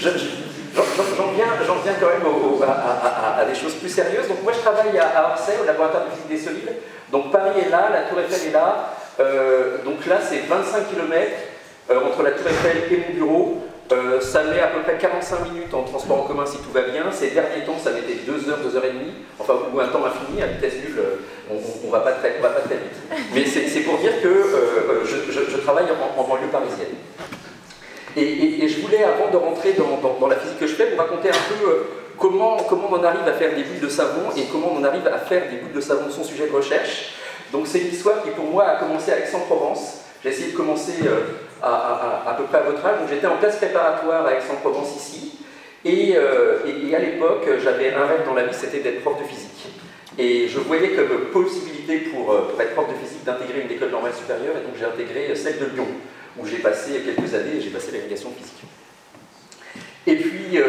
j'en viens quand même à des choses plus sérieuses. Donc moi je travaille à Orsay, au laboratoire de physique des solides. Donc Paris est là, la Tour Eiffel est là. Donc là c'est 25 km entre la Tour Eiffel et mon bureau. Ça met à peu près 45 minutes en transport en commun si tout va bien. Ces derniers temps, ça mettait 2 heures, 2 heures et demie. Enfin, ou un temps infini, à vitesse nulle, on va pas très vite. Mais c'est pour dire que je travaille en banlieue parisienne. Et je voulais, avant de rentrer dans la physique que je fais, vous raconter un peu comment on en arrive à faire des bulles de savon et comment on en arrive à faire des bulles de savon de son sujet de recherche. Donc c'est une histoire qui, pour moi, a commencé à Aix-en-Provence. J'ai essayé de commencer à peu près à votre âge. Donc j'étais en classe préparatoire à Aix-en-Provence ici. Et à l'époque, j'avais un rêve dans la vie, c'était d'être prof de physique. Et je voyais comme possibilité pour être prof de physique d'intégrer une école normale supérieure. Et donc j'ai intégré celle de Lyon, où j'ai passé quelques années et j'ai passé l'agrégation de physique. Et puis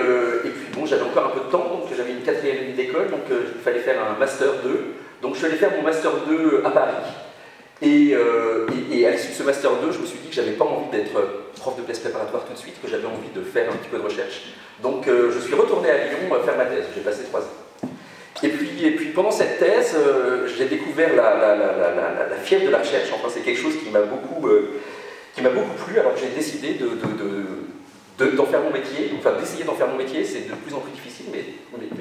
bon, j'avais encore un peu de temps, donc j'avais une 4e année d'école, donc il fallait faire un Master 2. Donc je suis allé faire mon Master 2 à Paris. Et à l'issue de ce Master 2, je me suis dit que je n'avais pas envie d'être prof de classe préparatoire tout de suite, que j'avais envie de faire un petit peu de recherche. Donc je suis retourné à Lyon faire ma thèse, j'ai passé 3 ans. Et puis pendant cette thèse, j'ai découvert la fièvre de la recherche. Enfin, c'est quelque chose qui m'a beaucoup plu, alors que j'ai décidé d'en faire mon métier, enfin d'essayer d'en faire mon métier. C'est de plus en plus difficile, mais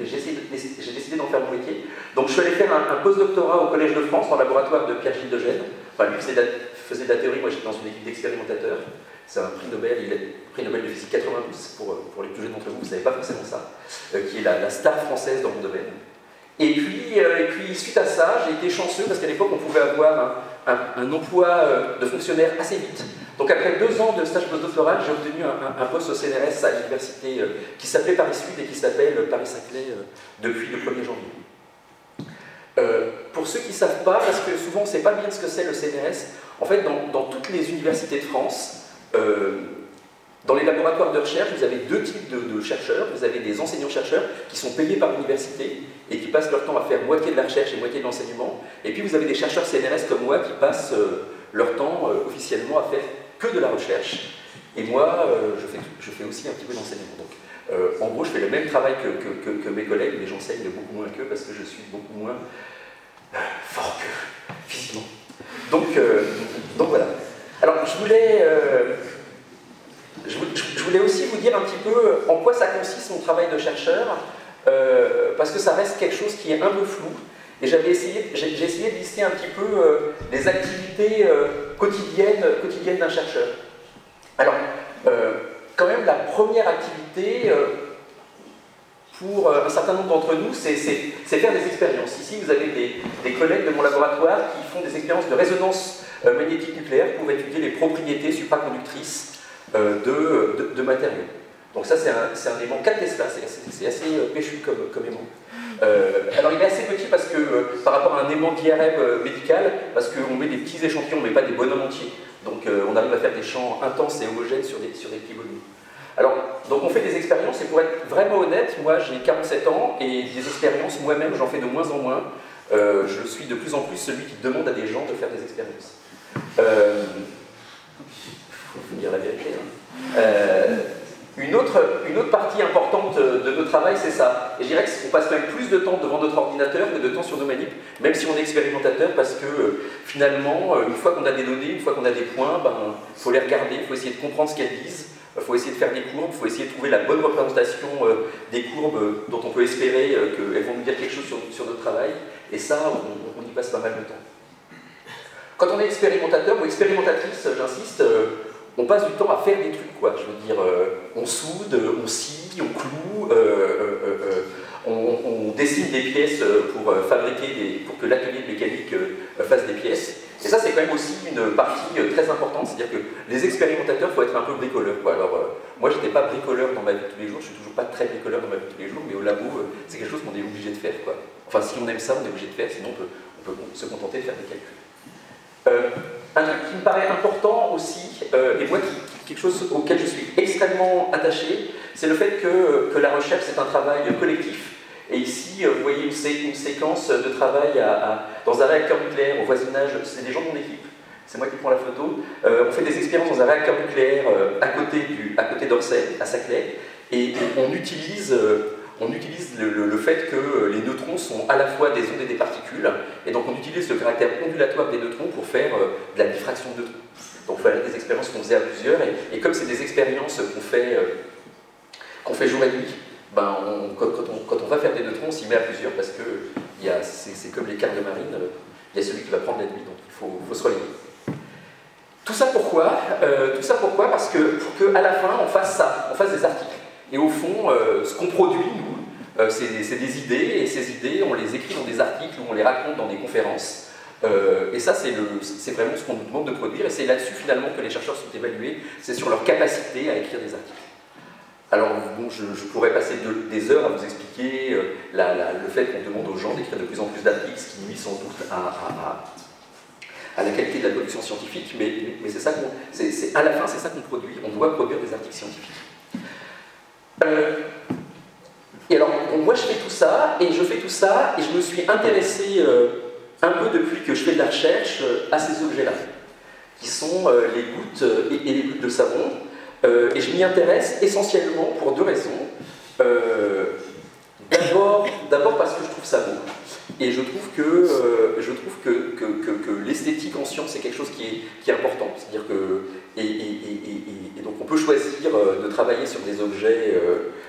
j'ai décidé d'en faire mon métier. Donc je suis allé faire un post-doctorat au Collège de France, dans le laboratoire de Pierre-Gilles de Gênes. Enfin, lui faisait de la théorie, moi j'étais dans une équipe d'expérimentateurs. C'est un prix Nobel, il est prix Nobel de physique 92, pour les plus jeunes d'entre vous, vous ne savez pas forcément ça, qui est la star française dans mon domaine. Et puis suite à ça, j'ai été chanceux parce qu'à l'époque on pouvait avoir un emploi de fonctionnaire assez vite. Donc après 2 ans de stage postdoctoral, j'ai obtenu un poste au CNRS à l'université qui s'appelait Paris Sud et qui s'appelle Paris-Saclay depuis le 1er janvier. Pour ceux qui ne savent pas, parce que souvent on ne sait pas bien ce que c'est le CNRS, en fait dans toutes les universités de France, dans les laboratoires de recherche, vous avez 2 types de chercheurs. Vous avez des enseignants-chercheurs qui sont payés par l'université et qui passent leur temps à faire moitié de la recherche et moitié de l'enseignement. Et puis vous avez des chercheurs CNRS comme moi qui passent leur temps officiellement à faire que de la recherche. Et moi, je fais aussi un petit peu d'enseignement. Donc, en gros, je fais le même travail que mes collègues, mais j'enseigne beaucoup moins qu'eux parce que je suis beaucoup moins fort qu'eux, physiquement. Donc voilà. Alors, je voulais aussi vous dire un petit peu en quoi ça consiste mon travail de chercheur, parce que ça reste quelque chose qui est un peu flou, et j'ai essayé de lister un petit peu les activités quotidiennes d'un chercheur. Alors, quand même, la première activité, pour un certain nombre d'entre nous, c'est faire des expériences. Ici, vous avez des collègues de mon laboratoire qui font des expériences de résonance magnétique nucléaire pour étudier les propriétés supraconductrices de matériaux. Donc ça, c'est un aimant 4 Tesla, c'est assez péchu comme aimant. Alors il est assez petit parce que, par rapport à un aimant d'IRM médical, parce qu'on met des petits échantillons, on ne met pas des bonhommes entiers. Donc on arrive à faire des champs intenses et homogènes sur des petits volumes. Alors, donc on fait des expériences, et pour être vraiment honnête, moi j'ai 47 ans, et des expériences, moi-même, j'en fais de moins en moins. Je suis de plus en plus celui qui demande à des gens de faire des expériences. Faut dire la vérité. Une autre partie importante de notre travail, c'est ça. Et je dirais qu'on passe quand même plus de temps devant notre ordinateur que de temps sur nos manips, même si on est expérimentateur, parce que finalement, une fois qu'on a des données, une fois qu'on a des points, il faut les regarder, il faut essayer de comprendre ce qu'elles disent, il faut essayer de faire des courbes, il faut essayer de trouver la bonne représentation des courbes dont on peut espérer qu'elles vont nous dire quelque chose sur notre travail. Et ça, on y passe pas mal de temps. Quand on est expérimentateur ou expérimentatrice, j'insiste, on passe du temps à faire des trucs, quoi. Je veux dire, on soude, on scie, on cloue, on dessine des pièces pour que l'atelier de mécanique fasse des pièces. Et ça, c'est quand même aussi une partie très importante, c'est-à-dire que les expérimentateurs, il faut être un peu bricoleur, quoi. Alors, moi, je n'étais pas bricoleur dans ma vie de tous les jours, je suis toujours pas très bricoleur dans ma vie de tous les jours, mais au labo, c'est quelque chose qu'on est obligé de faire, quoi. Enfin, si on aime ça, on est obligé de faire, sinon on peut se contenter de faire des calculs. Un truc qui me paraît important aussi, et moi, quelque chose auquel je suis extrêmement attaché, c'est le fait que la recherche, c'est un travail collectif. Et ici, vous voyez une séquence de travail dans un réacteur nucléaire au voisinage, c'est des gens de mon équipe, c'est moi qui prends la photo. On fait des expériences dans un réacteur nucléaire à côté d'Orsay, à Saclay, et on utilise le fait que les neutrons sont à la fois des ondes et des particules, et donc on utilise le caractère ondulatoire des neutrons pour faire de la diffraction de neutrons. Donc voilà des expériences qu'on faisait à plusieurs, et comme c'est des expériences qu'on fait jour et nuit, ben quand on va faire des neutrons, on s'y met à plusieurs, parce que c'est comme les cartes de marine, il y a celui qui va prendre la nuit, donc il faut se relayer. Tout ça pourquoi Parce que pour qu'à la fin on fasse ça, on fasse des articles. Et au fond, ce qu'on produit, nous, c'est des idées, et ces idées, on les écrit dans des articles ou on les raconte dans des conférences. Et ça, c'est vraiment ce qu'on nous demande de produire, et c'est là-dessus finalement que les chercheurs sont évalués, c'est sur leur capacité à écrire des articles. Alors, bon, je pourrais passer des heures à vous expliquer le fait qu'on demande aux gens d'écrire de plus en plus d'articles, ce qui nuit sans doute à la qualité de la production scientifique, mais c'est ça à la fin, c'est ça qu'on produit, on doit produire des articles scientifiques. Et alors, moi je fais tout ça, et je me suis intéressé un peu depuis que je fais de la recherche à ces objets-là, qui sont les gouttes et les gouttes de savon, et je m'y intéresse essentiellement pour deux raisons. D'abord parce que je trouve ça beau, et je trouve que l'esthétique en science c'est quelque chose qui est important, c'est-à-dire que et donc on peut choisir de travailler sur des objets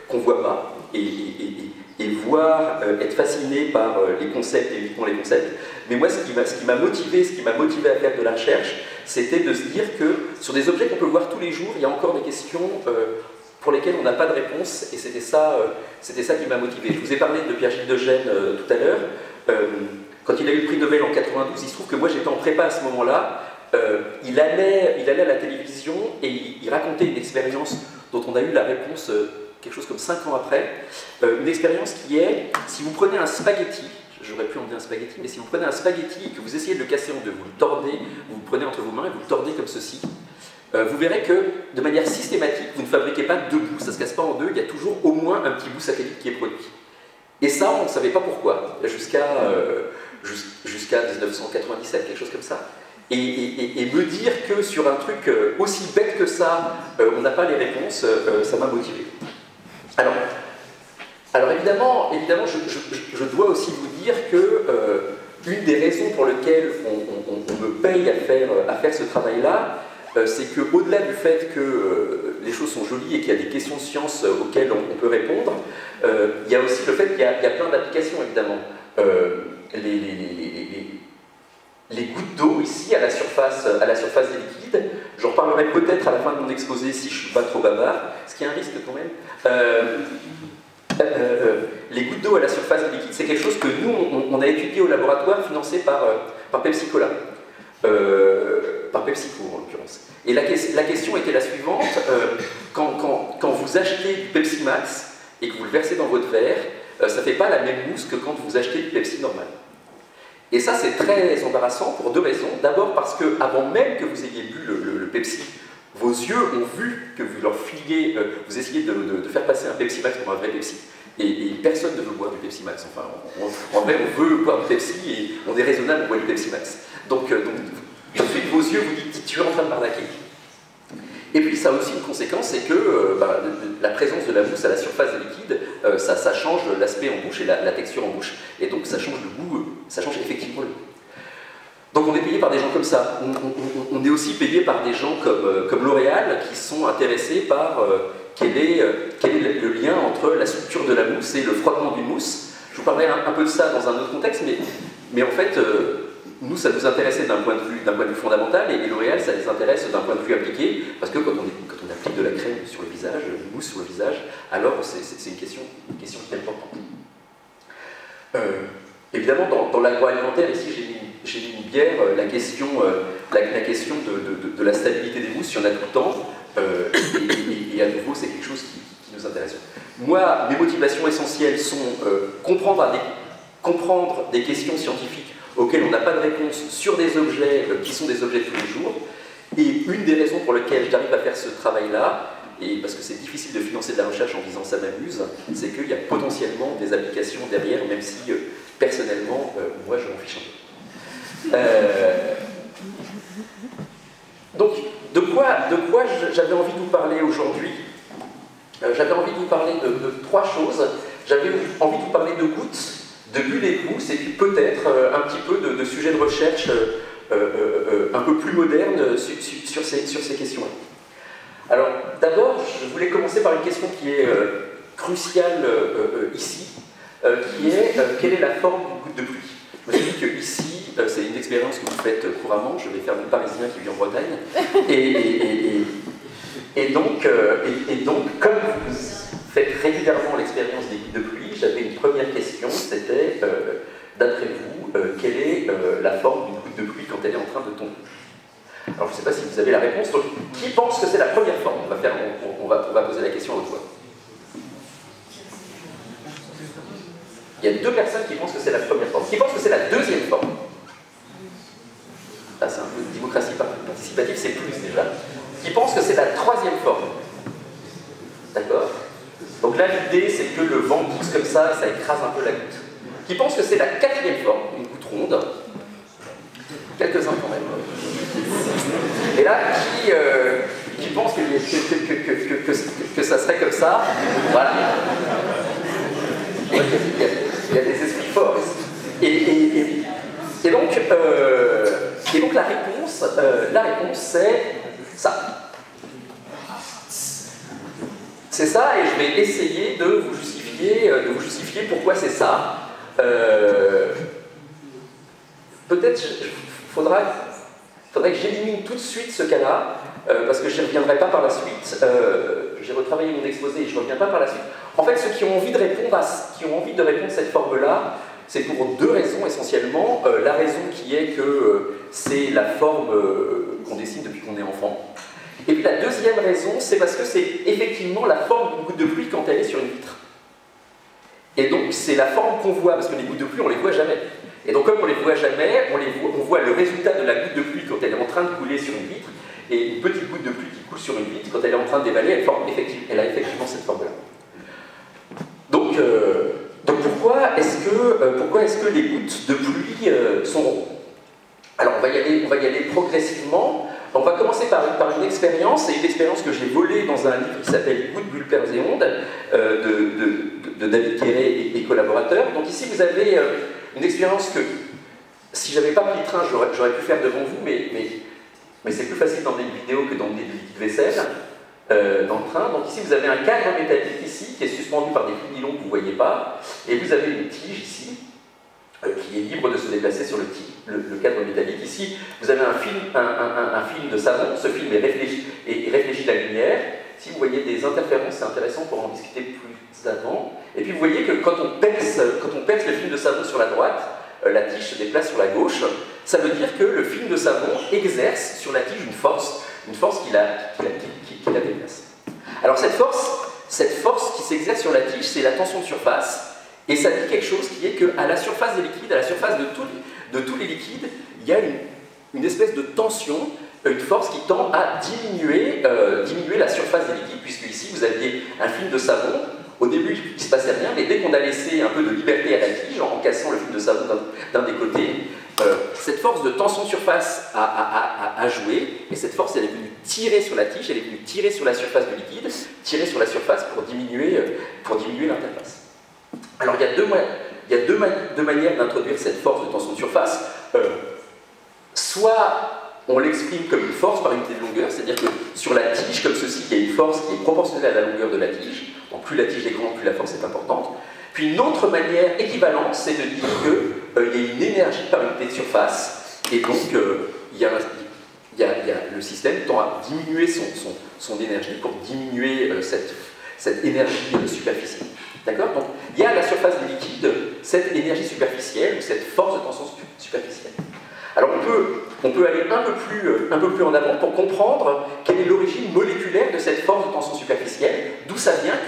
qu'on ne voit pas, et voir, être fasciné par les concepts et uniquement les concepts. Mais moi, ce qui m'a motivé à faire de la recherche, c'était de se dire que sur des objets qu'on peut voir tous les jours, il y a encore des questions pour lesquelles on n'a pas de réponse, et c'était ça qui m'a motivé. Je vous ai parlé de Pierre-Gilles de Gennes tout à l'heure. Quand il a eu le prix Nobel en 92, il se trouve que moi j'étais en prépa à ce moment-là. Il allait à la télévision et il racontait une expérience dont on a eu la réponse quelque chose comme 5 ans après. Une expérience qui est, si vous prenez un spaghetti, j'aurais pu en dire un spaghetti, mais si vous prenez un spaghetti et que vous essayez de le casser en deux, vous le tordez, vous le prenez entre vos mains et vous le tordez comme ceci, vous verrez que de manière systématique, vous ne fabriquez pas deux bouts, ça ne se casse pas en deux, il y a toujours au moins un petit bout satellite qui est produit. Et ça, on ne savait pas pourquoi, jusqu'à 1997, quelque chose comme ça. Et me dire que sur un truc aussi bête que ça, on n'a pas les réponses, ça m'a motivé. Alors évidemment je dois aussi vous dire que une des raisons pour lesquelles on me paye à faire ce travail-là, c'est qu'au-delà du fait que les choses sont jolies et qu'il y a des questions de science auxquelles on peut répondre, il y a aussi le fait qu'il y a plein d'applications, évidemment. Les gouttes d'eau ici à la surface des liquides, j'en reparlerai peut-être à la fin de mon exposé si je ne suis pas trop bavard, ce qui est un risque quand même. Les gouttes d'eau à la surface des liquides, c'est quelque chose que nous, on a étudié au laboratoire financé par Pepsi Cola. Par PepsiCo en l'occurrence. Et la question était la suivante, quand vous achetez du Pepsi Max et que vous le versez dans votre verre, ça ne fait pas la même mousse que quand vous achetez du Pepsi normal. Et ça c'est très embarrassant pour deux raisons. D'abord parce que avant même que vous ayez bu le Pepsi, vos yeux ont vu que vous leur filiez, vous essayez de faire passer un Pepsi Max pour un vrai Pepsi. Et personne ne veut boire du Pepsi Max. Enfin, en vrai, on veut boire du Pepsi et on est raisonnable pour boire du Pepsi Max. Donc tout de suite, vos yeux vous dites tu es en train de m'arnaquer. Et puis ça a aussi une conséquence, c'est que la présence de la mousse à la surface des liquides, ça change l'aspect en bouche et la texture en bouche. Et donc ça change le goût, ça change effectivement le goût. Donc on est payé par des gens comme ça. On est aussi payé par des gens comme L'Oréal qui sont intéressés par quel est le lien entre la structure de la mousse et le frottement d'une mousse. Je vous parlerai un peu de ça dans un autre contexte, mais en fait, nous, ça nous intéressait d'un point de vue fondamental, et L'Oréal, ça les intéresse d'un point de vue appliqué, parce que quand on applique de la crème sur le visage, une mousse sur le visage, alors c'est une question importante. Évidemment, dans l'agroalimentaire, ici, j'ai mis une bière, la question de la stabilité des mousses, il y en a tout le temps, et à nouveau, c'est quelque chose qui nous intéresse. Moi, mes motivations essentielles sont comprendre des questions scientifiques auxquelles on n'a pas de réponse sur des objets qui sont des objets de tous les jours. Et une des raisons pour lesquelles j'arrive à faire ce travail-là, et parce que c'est difficile de financer de la recherche en disant ça m'amuse, c'est qu'il y a potentiellement des applications derrière, même si personnellement, moi je m'en fiche un peu. Donc, de quoi j'avais envie de vous parler aujourd'hui? j'avais envie de vous parler de trois choses. J'avais envie de vous parler de gouttes, de bulles et de mousse, et puis peut-être un petit peu de sujets de recherche un peu plus modernes sur ces questions-là. Alors, d'abord, je voulais commencer par une question qui est cruciale ici, qui est quelle est la forme d'une goutte de pluie? Je me suis dit que ici, c'est une expérience que vous faites couramment, je vais faire mon Parisien qui vit en Bretagne, et donc, comme vous faites régulièrement l'expérience des gouttes de pluie, j'avais une première question, c'était, d'après vous, quelle est la forme d'une goutte de pluie quand elle est en train de tomber? Alors je ne sais pas si vous avez la réponse, donc qui pense que c'est la première forme? On va poser la question à haute voix. Il y a deux personnes qui pensent que c'est la première forme. Qui pensent que c'est la deuxième forme? Ah, c'est un peu de démocratie participative, c'est plus déjà. Qui pensent que c'est la troisième forme? D'accord? Donc là, l'idée, c'est que le vent pousse comme ça et ça écrase un peu la goutte. Qui pensent que c'est la quatrième forme, une goutte ronde? Quelques-uns quand même. Et là, qui pense que ça serait comme ça? Voilà. Il y a des esprits forts ici. Et donc la réponse c'est ça. C'est ça, et je vais essayer de vous justifier pourquoi c'est ça. Peut-être faudrait que j'élimine tout de suite ce cas-là, parce que je n'y reviendrai pas par la suite. J'ai retravaillé mon exposé et je ne reviens pas par la suite. En fait, ceux qui ont envie de répondre à cette forme-là, c'est pour deux raisons essentiellement. La raison qui est que c'est la forme qu'on dessine depuis qu'on est enfant. Et puis la deuxième raison, c'est parce que c'est effectivement la forme d'une goutte de pluie quand elle est sur une vitre. Et donc c'est la forme qu'on voit, parce que les gouttes de pluie, on ne les voit jamais. Et donc comme on ne les voit jamais, on voit le résultat de la goutte de pluie quand elle est en train de couler sur une vitre, et une petite goutte de pluie qui coule sur une vitre, quand elle est en train de dévaler, elle a effectivement cette forme-là. Donc pourquoi est-ce que les gouttes de pluie sont rondes? Alors on va y aller progressivement. On va commencer par une expérience, c'est une expérience que j'ai volée dans un livre qui s'appelle Gouttes, bulles, perles et ondes, de David Guéret et collaborateurs. Donc ici vous avez une expérience que, si j'avais pas pris le train, j'aurais pu faire devant vous, mais c'est plus facile d'emmener une vidéo que d'emmener du liquide vaisselle dans le train. Donc ici vous avez un cadre métallique ici, qui est suspendu par des fils nylon que vous ne voyez pas, et vous avez une tige ici, qui est libre de se déplacer sur le cadre métallique. Ici, vous avez un film de savon, ce film est réfléchi de la lumière. Si vous voyez des interférences, c'est intéressant pour en discuter plus avant. Et puis vous voyez que quand on perce le film de savon sur la droite, la tige se déplace sur la gauche. Ça veut dire que le film de savon exerce sur la tige une force qui la déplace. Alors cette force qui s'exerce sur la tige, c'est la tension de surface. Et ça dit quelque chose qui est qu'à la surface des liquides, à la surface de tous les liquides, il y a une espèce de tension, une force qui tend à diminuer la surface des liquides, puisque ici vous aviez un film de savon. Au début, il ne se passait rien, mais dès qu'on a laissé un peu de liberté à la tige, en cassant le film de savon d'un des côtés, cette force de tension de surface a joué, et cette force elle est venue tirer sur la tige, elle est venue tirer sur la surface du liquide, tirer sur la surface pour diminuer l'interface. Alors il y a deux manières d'introduire cette force de tension de surface. Soit on l'exprime comme une force par unité de longueur, c'est-à-dire que sur la tige, comme ceci, il y a une force qui est proportionnelle à la longueur de la tige. Donc plus la tige est grande, plus la force est importante. Puis une autre manière équivalente, c'est de dire qu'il y a une énergie par unité de surface, et donc le système tend à diminuer son énergie pour diminuer cette énergie superficielle. D'accord? Donc il y a à la surface des liquides cette énergie superficielle, ou cette force de tension superficielle. Alors on peut aller un peu plus en avant pour comprendre quelle est l'origine moléculaire de cette force de tension superficielle, d'où ça vient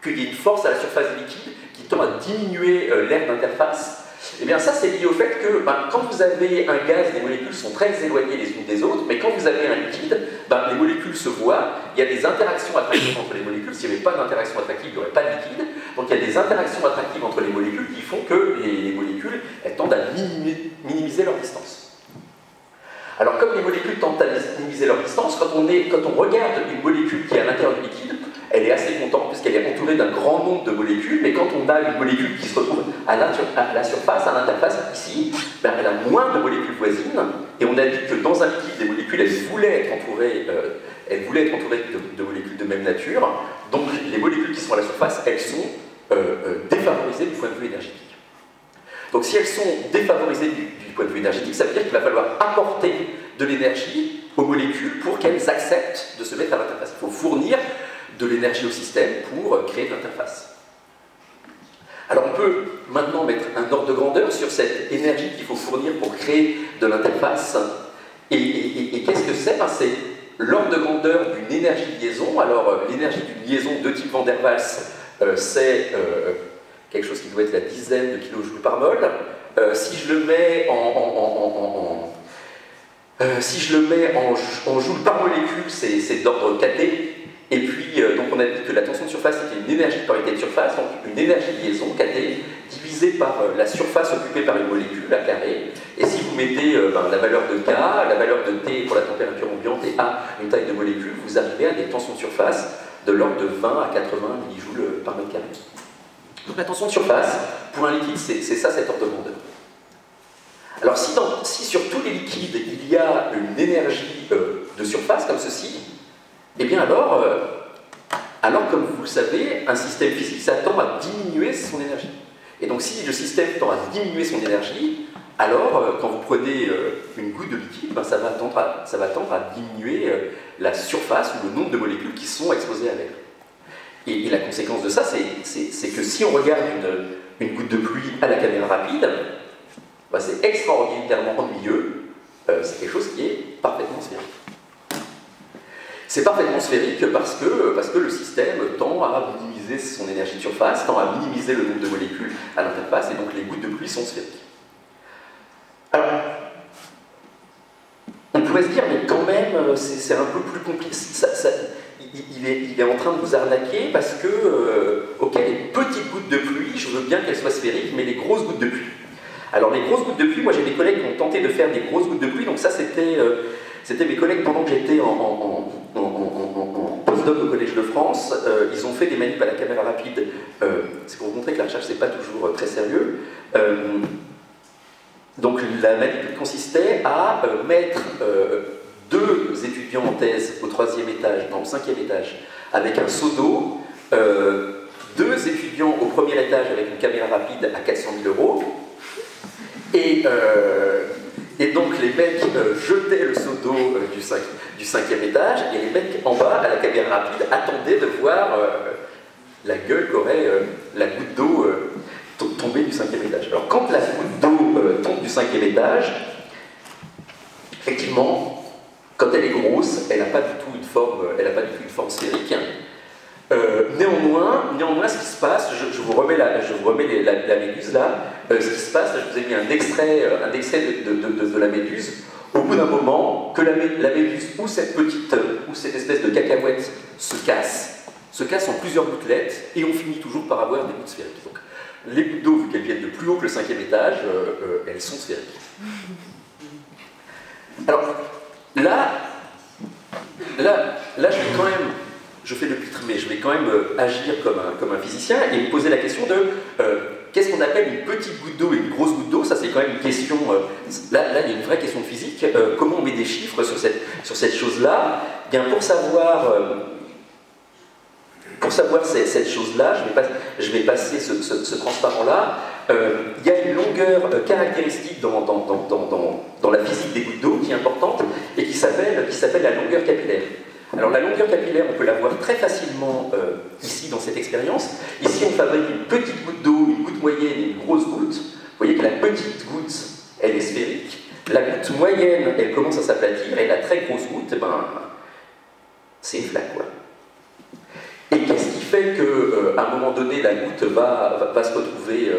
qu'il y ait une force à la surface des liquides qui tend à diminuer l'air d'interface. Et bien ça c'est lié au fait que quand vous avez un gaz, les molécules sont très éloignées les unes des autres, mais quand vous avez un liquide, les molécules se voient, il y a des interactions attractives entre les molécules. S'il n'y avait pas d'interaction attractive, il n'y aurait pas de liquide. Donc il y a des interactions attractives entre les molécules qui font que les molécules elles tendent à minimiser leur distance. Alors comme les molécules tendent à minimiser leur distance, quand on regarde une molécule qui est à l'intérieur du liquide, elle est assez contente puisqu'elle est entourée d'un grand nombre de molécules, mais quand on a une molécule qui se retrouve à la surface, à l'interface, ici, ben, elle a moins de molécules voisines, et on a dit que dans un liquide, les molécules, elles voulaient être entourées de molécules de même nature, donc les molécules qui sont à la surface, elles sont défavorisées du point de vue énergétique. Donc si elles sont défavorisées du point de vue énergétique, ça veut dire qu'il va falloir apporter de l'énergie aux molécules pour qu'elles acceptent de se mettre à l'interface. Il faut fournir de l'énergie au système pour créer de l'interface. Alors on peut maintenant mettre un ordre de grandeur sur cette énergie qu'il faut fournir pour créer de l'interface. Et qu'est-ce que c'est? Ben, c'est l'ordre de grandeur d'une énergie de liaison. Alors l'énergie d'une liaison de type Van der Waals, c'est quelque chose qui doit être la dizaine de kilojoules par mol. Si je le mets en joules par molécule, c'est d'ordre kT. Et puis, donc on a dit que la tension de surface était une énergie de parité de surface, donc une énergie de liaison, kT, divisée par la surface occupée par une molécule, à carré. Et si vous mettez la valeur de K, la valeur de T pour la température ambiante et A, une taille de molécule, vous arrivez à des tensions de surface de l'ordre de 20 à 80 millijoules par mètre carré. Donc la tension de surface, pour un liquide, c'est ça, cet ordre de grandeur. Alors si sur tous les liquides, il y a une énergie de surface, comme ceci, eh bien alors, comme vous le savez, un système physique, ça tend à diminuer son énergie. Et donc si le système tend à diminuer son énergie, alors quand vous prenez une goutte de liquide, ben, ça va tendre à diminuer la surface ou le nombre de molécules qui sont exposées à l'air. Et la conséquence de ça, c'est que si on regarde une goutte de pluie à la caméra rapide, ben, c'est extraordinairement ennuyeux, c'est quelque chose qui est parfaitement sphérique. C'est parfaitement sphérique parce que le système tend à minimiser son énergie de surface, tend à minimiser le nombre de molécules à l'interface, et donc les gouttes de pluie sont sphériques. Alors, on pourrait se dire, mais quand même, c'est un peu plus compliqué. Il est en train de vous arnaquer parce que, ok, les petites gouttes de pluie, je veux bien qu'elles soient sphériques, mais les grosses gouttes de pluie. Alors, les grosses gouttes de pluie, moi j'ai des collègues qui ont tenté de faire des grosses gouttes de pluie, donc ça c'était mes collègues pendant que j'étais en postdoc au Collège de France. Ils ont fait des manips à la caméra rapide. C'est pour vous montrer que la recherche, c'est pas toujours très sérieux. Donc la manip consistait à mettre deux étudiants en thèse au 3e étage, dans le 5e étage, avec un seau d'eau, deux étudiants au 1er étage avec une caméra rapide à 400 000 €, et donc les mecs jetaient le seau d'eau du 5e étage, et les mecs en bas, à la caméra rapide, attendaient de voir la gueule qu'aurait la goutte d'eau tombée du 5e étage. Alors quand la goutte d'eau tombe du 5e étage, effectivement, quand elle est grosse, elle n'a pas du tout une forme sphérique. Néanmoins, ce qui se passe, je vous remets la méduse là, ce qui se passe, là, je vous ai mis un extrait de la méduse. Au bout d'un moment, que la méduse ou cette espèce de cacahuète se casse en plusieurs gouttelettes, et on finit toujours par avoir des gouttes sphériques. Donc, les gouttes d'eau, vu qu'elles viennent de plus haut que le 5e étage, elles sont sphériques. Alors, là, je fais le pitre, mais je vais quand même agir comme un physicien et me poser la question de qu'est-ce qu'on appelle une petite goutte d'eau et une grosse goutte d'eau. Ça, c'est quand même une question. Là, il y a une vraie question de physique. Comment on met des chiffres sur cette chose-là? Bien, pour savoir cette chose-là, je vais passer ce transparent-là. Il y a une longueur caractéristique dans la physique des gouttes d'eau qui est importante et qui s'appelle la longueur capillaire. Alors la longueur capillaire, on peut la voir très facilement ici dans cette expérience. Ici, on fabrique une petite goutte d'eau, une goutte moyenne et une grosse goutte. Vous voyez que la petite goutte, elle est sphérique. La goutte moyenne, elle commence à s'aplatir, et la très grosse goutte, c'est une flaque, quoi. Et qu'est-ce qui fait qu'à un moment donné, la goutte va se retrouver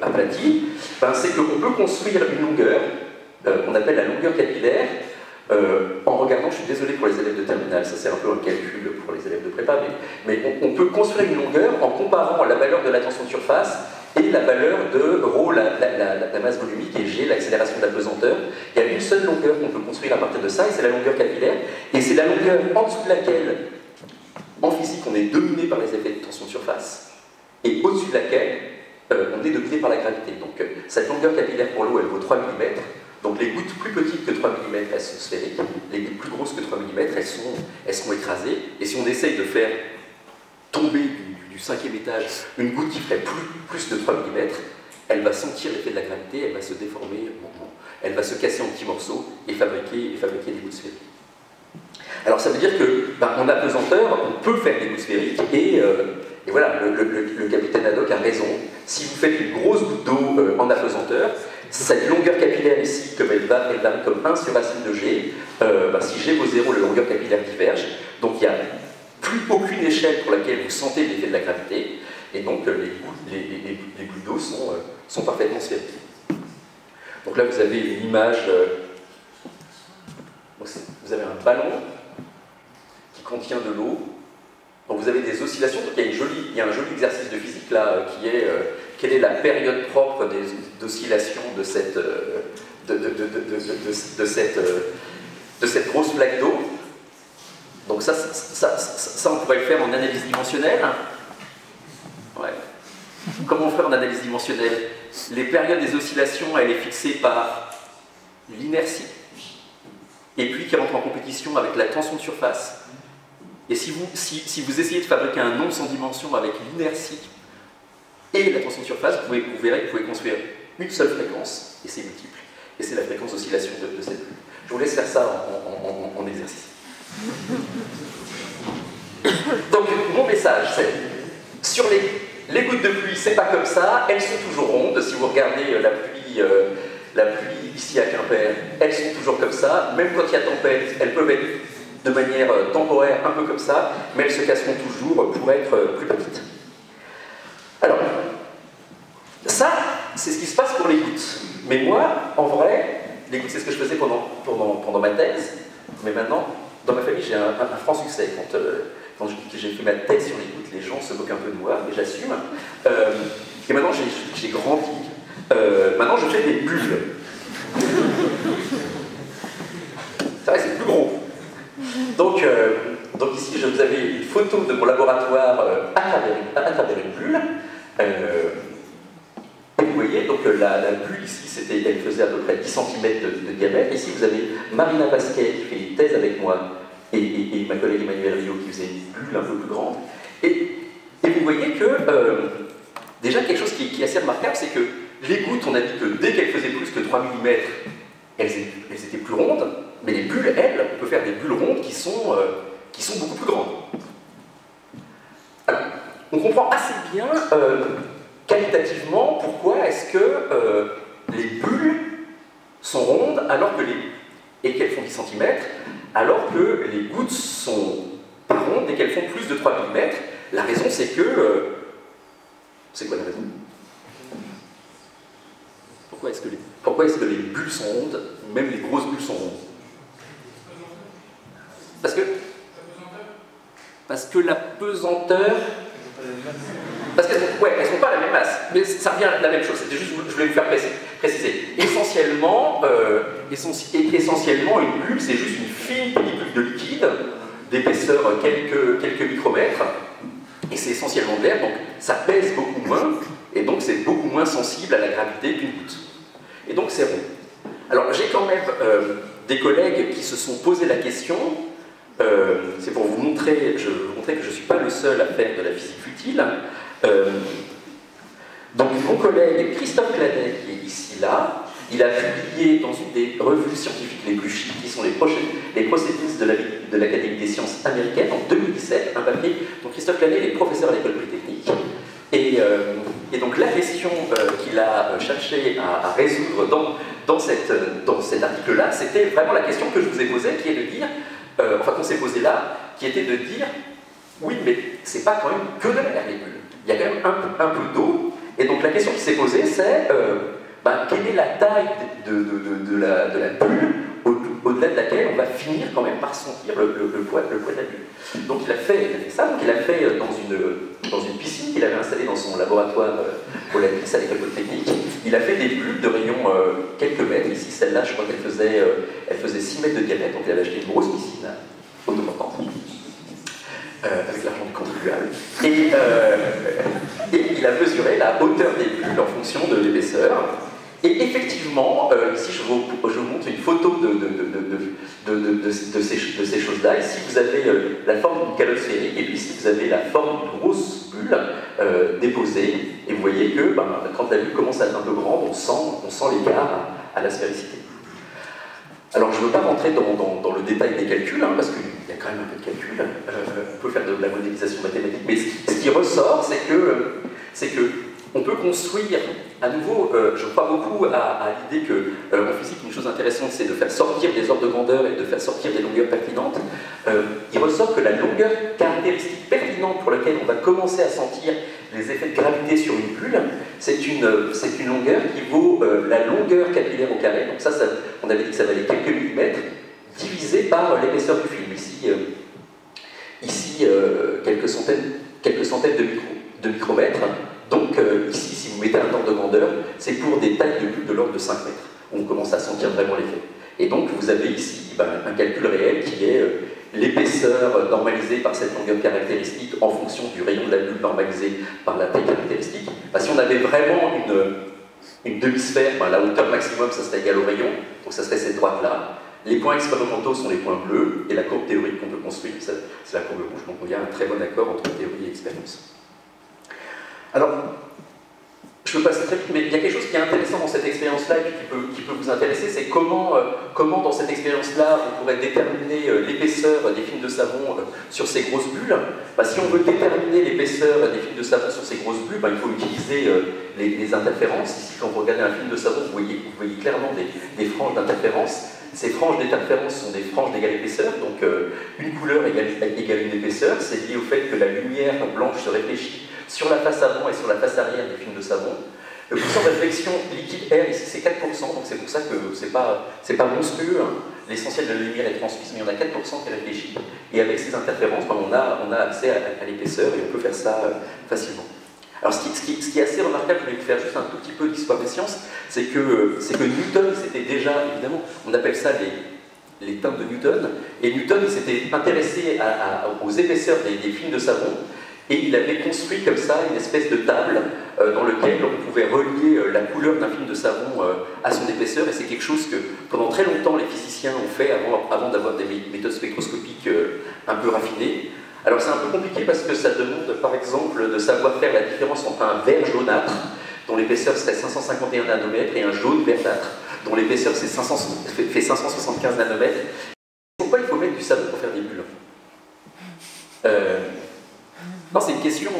aplatie? C'est qu'on peut construire une longueur, qu'on appelle la longueur capillaire, en regardant, je suis désolé pour les élèves de terminale, ça c'est un peu un calcul pour les élèves de prépa, mais on peut construire une longueur en comparant la valeur de la tension de surface et la valeur de ρ, la masse volumique, et g, l'accélération de la pesanteur. Il y a une seule longueur qu'on peut construire à partir de ça, et c'est la longueur capillaire, et c'est la longueur en dessous de laquelle en physique, on est dominé par les effets de tension de surface, et au-dessus de laquelle on est dominé par la gravité. Donc cette longueur capillaire pour l'eau, elle vaut 3 mm. Donc les gouttes plus petites que 3 mm, elles sont sphériques. Les gouttes plus grosses que 3 mm, elles sont écrasées. Et si on essaye de faire tomber du 5e étage une goutte qui ferait plus de 3 mm, elle va sentir l'effet de la gravité, elle va se déformer, elle va se casser en petits morceaux et fabriquer des gouttes sphériques. Alors ça veut dire que, en apesanteur, on peut faire des gouttes sphériques, et voilà, le capitaine Haddock a raison. Si vous faites une grosse goutte d'eau en apesanteur, cette longueur capillaire ici, comme elle varie comme 1 sur racine de G, si G vaut 0, la longueur capillaire diverge, donc il n'y a plus aucune échelle pour laquelle vous sentez l'effet de la gravité, et donc les gouttes d'eau sont parfaitement sphériques. Donc là vous avez une image, vous avez un ballon qui contient de l'eau. Donc vous avez des oscillations, donc il y a un joli exercice de physique là qui est quelle est la période propre d'oscillation de cette grosse plaque d'eau. Donc ça, on pourrait le faire en analyse dimensionnelle. Ouais. Comment on fait en analyse dimensionnelle? Les périodes des oscillations, elle est fixée par l'inertie, et puis qui rentre en compétition avec la tension de surface. Et si vous essayez de fabriquer un nombre sans dimension avec l'inertie et la tension de surface, vous verrez que vous pouvez construire une seule fréquence, et c'est multiple. Et c'est la fréquence d'oscillation de cette bulle. Je vous laisse faire ça en exercice. Donc, mon message, c'est sur les gouttes de pluie, c'est pas comme ça, elles sont toujours rondes. Si vous regardez la pluie ici à Quimper, elles sont toujours comme ça. Même quand il y a tempête, elles peuvent être de manière temporaire, un peu comme ça, mais elles se casseront toujours pour être plus petites. Alors, ça, c'est ce qui se passe pour les gouttes. Mais moi, en vrai, les gouttes, c'est ce que je faisais pendant ma thèse, mais maintenant, dans ma famille, j'ai un franc succès. Quand j'ai fait ma thèse sur les gouttes, les gens se moquent un peu de moi, mais j'assume. Et maintenant, j'ai grandi. Maintenant, je fais des bulles. C'est vrai, c'est plus gros. Donc ici, je vous avais une photo de mon laboratoire à travers une bulle. Et vous voyez, donc la bulle ici, elle faisait à peu près 10 cm de diamètre. Ici, vous avez Marina Pasquet qui fait une thèse avec moi, et ma collègue Emmanuelle Rio qui faisait une bulle un peu plus grande. Et vous voyez que, déjà, quelque chose qui est assez remarquable, c'est que les gouttes, on a dit que dès qu'elles faisaient plus que 3 mm, elles étaient plus rondes, mais les bulles, elles, on peut faire des bulles rondes qui sont beaucoup plus grandes. Alors, on comprend assez bien qualitativement pourquoi est-ce que les bulles sont rondes et qu'elles font 10 cm, alors que les gouttes sont pas rondes et qu'elles font plus de 3 mm. La raison, c'est que... c'est quoi la raison? Pourquoi est-ce que les bulles sont rondes, même les grosses bulles sont rondes? Parce que la pesanteur... Parce qu'elles elles sont pas à la même masse, mais ça revient à la même chose. C'était juste, je voulais vous faire préciser. Essentiellement, une bulle, c'est juste une fine pellicule de liquide, d'épaisseur quelques micromètres, et c'est essentiellement de l'air, donc ça pèse beaucoup moins, et donc c'est beaucoup moins sensible à la gravité qu'une goutte. Et donc c'est rond. Alors j'ai quand même des collègues qui se sont posé la question. C'est pour vous montrer que je ne suis pas le seul à faire de la physique futile. Donc mon collègue Christophe Clanet, qui est ici là, il a publié dans une des revues scientifiques les plus chics, qui sont les Proceedings de l'Académie des sciences américaines, en 2017, un papier dont Christophe Clanet est professeur à l'école polytechnique. Et donc la question qu'il a cherché à résoudre dans cet article-là, c'était vraiment la question que je vous ai posée, qui est de dire, qu'on s'est posé là, qui était de dire, oui, mais c'est pas quand même que de l'air, les bulles. Il y a quand même un peu d'eau, et donc la question qui s'est posée, c'est quelle est la taille de la bulle au-delà de laquelle on va finir quand même par sentir le poids de la bulle. Donc il a fait ça, donc il a fait dans une piscine qu'il avait installée dans son laboratoire au Latis à l'école polytechnique. Il a fait des bulles de rayon quelques mètres. Ici, celle-là, je crois qu'elle faisait 6 mètres de diamètre, donc il avait acheté une grosse piscine autoportante. avec l'argent du contribuable. Et il a mesuré la hauteur des bulles en fonction de l'épaisseur. Et effectivement, ici je vous montre une photo de ces choses-là. Ici vous avez la forme d'une calotte sphérique, et puis ici vous avez la forme d'une grosse bulle déposée. Et vous voyez que quand la bulle commence à être un peu grande, on sent l'écart à la sphéricité. Alors je ne veux pas rentrer dans le détail des calculs, hein, parce qu'il y a quand même un peu de calcul. On peut faire de la modélisation mathématique, mais ce qui ressort, c'est que on peut construire, à nouveau, je crois beaucoup à l'idée qu'en physique, une chose intéressante, c'est de faire sortir des ordres de grandeur et de faire sortir des longueurs pertinentes. Il ressort que la longueur caractéristique pertinente pour laquelle on va commencer à sentir les effets de gravité sur une bulle, c'est une longueur qui vaut la longueur capillaire au carré. Donc ça, on avait dit que ça valait quelques millimètres, divisé par l'épaisseur du film. Ici quelques centaines de micromètres. Donc ici, si vous mettez un ordre de grandeur, c'est pour des tailles de bulles de l'ordre de 5 mètres, où on commence à sentir vraiment l'effet. Et donc vous avez ici un calcul réel qui est l'épaisseur normalisée par cette longueur caractéristique en fonction du rayon de la bulle normalisé par la taille caractéristique. Si on avait vraiment une demi-sphère, la hauteur maximum, ça serait égal au rayon, donc ça serait cette droite-là. Les points expérimentaux sont les points bleus, et la courbe théorique qu'on peut construire, c'est la courbe rouge. Donc il y a un très bon accord entre théorie et expérience. Alors, je peux passer très vite, mais il y a quelque chose qui est intéressant dans cette expérience-là et qui peut vous intéresser, c'est comment dans cette expérience-là on pourrait déterminer l'épaisseur des films de savon sur ces grosses bulles. Si on veut déterminer l'épaisseur des films de savon sur ces grosses bulles, il faut utiliser les interférences. Ici, quand vous regardez un film de savon, vous voyez clairement des franges d'interférence. Ces franges d'interférence sont des franges d'égale épaisseur, donc une couleur égale une épaisseur. C'est lié au fait que la lumière blanche se réfléchit sur la face avant et sur la face arrière des films de savon. Le quotient de réflexion liquide-air, ici, c'est 4%, donc c'est pour ça que c'est pas monstrueux. Hein. L'essentiel de la lumière est transmise, mais il y en a 4% qui réfléchit. Et avec ces interférences, on a accès à l'épaisseur et on peut faire ça facilement. Alors ce qui est assez remarquable, je vais faire juste un tout petit peu d'histoire des sciences, c'est que Newton, c'était déjà, évidemment, on appelle ça les teintes de Newton, et Newton s'était intéressé aux épaisseurs des films de savon, et il avait construit comme ça une espèce de table dans laquelle on pouvait relier la couleur d'un film de savon à son épaisseur, et c'est quelque chose que pendant très longtemps les physiciens ont fait avant d'avoir des méthodes spectroscopiques un peu raffinées. Alors c'est un peu compliqué parce que ça demande par exemple de savoir faire la différence entre un vert jaunâtre dont l'épaisseur serait 551 nanomètres et un jaune verdâtre dont l'épaisseur fait 575 nanomètres. Pourquoi il faut mettre du savon pour faire des bulles? Non, c'est une question,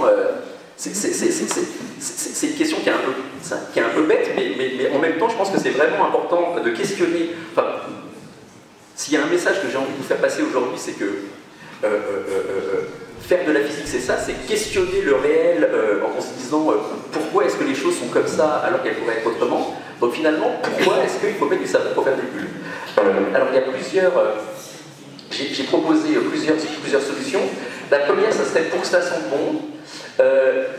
c'est une question qui est un peu bête, mais en même temps, je pense que c'est vraiment important de questionner. Enfin, s'il y a un message que j'ai envie de vous faire passer aujourd'hui, c'est que faire de la physique, c'est ça, c'est questionner le réel en se disant pourquoi est-ce que les choses sont comme ça alors qu'elles pourraient être autrement. Donc finalement, pourquoi est-ce qu'il faut mettre du savon pour faire des bulles? Alors il y a plusieurs. J'ai proposé plusieurs solutions. La première, ça serait pour que ça sente bon.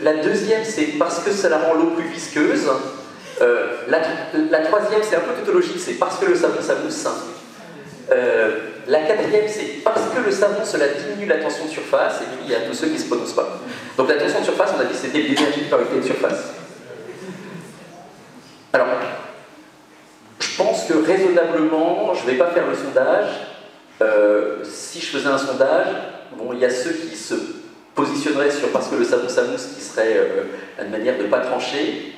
La deuxième, c'est parce que ça la rend l'eau plus visqueuse. La troisième, c'est un peu tautologique, c'est parce que le savon, ça mousse. La quatrième, c'est parce que le savon, cela diminue la tension de surface. Et puis, il y a tous ceux qui ne se prononcent pas. Donc la tension de surface, on a dit que c'était l'énergie de parité de surface. Alors, je pense que raisonnablement, je ne vais pas faire le sondage. Si je faisais un sondage, bon, il y a ceux qui se positionneraient sur parce que le savon s'amousse, qui serait une manière de ne pas trancher.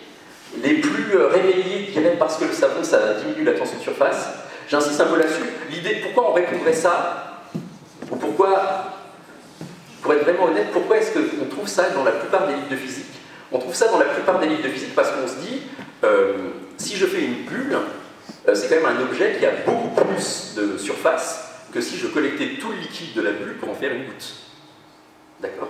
Les plus réveillés diraient parce que le savon, ça diminue la tension de surface. J'insiste un peu là-dessus. L'idée, pourquoi on répondrait ça, ou pourquoi, pour être vraiment honnête, pourquoi est-ce qu'on trouve ça dans la plupart des livres de physique? On trouve ça dans la plupart des livres de physique parce qu'on se dit, si je fais une bulle, c'est quand même un objet qui a beaucoup plus de surface que si je collectais tout le liquide de la bulle pour en faire une goutte. D'accord?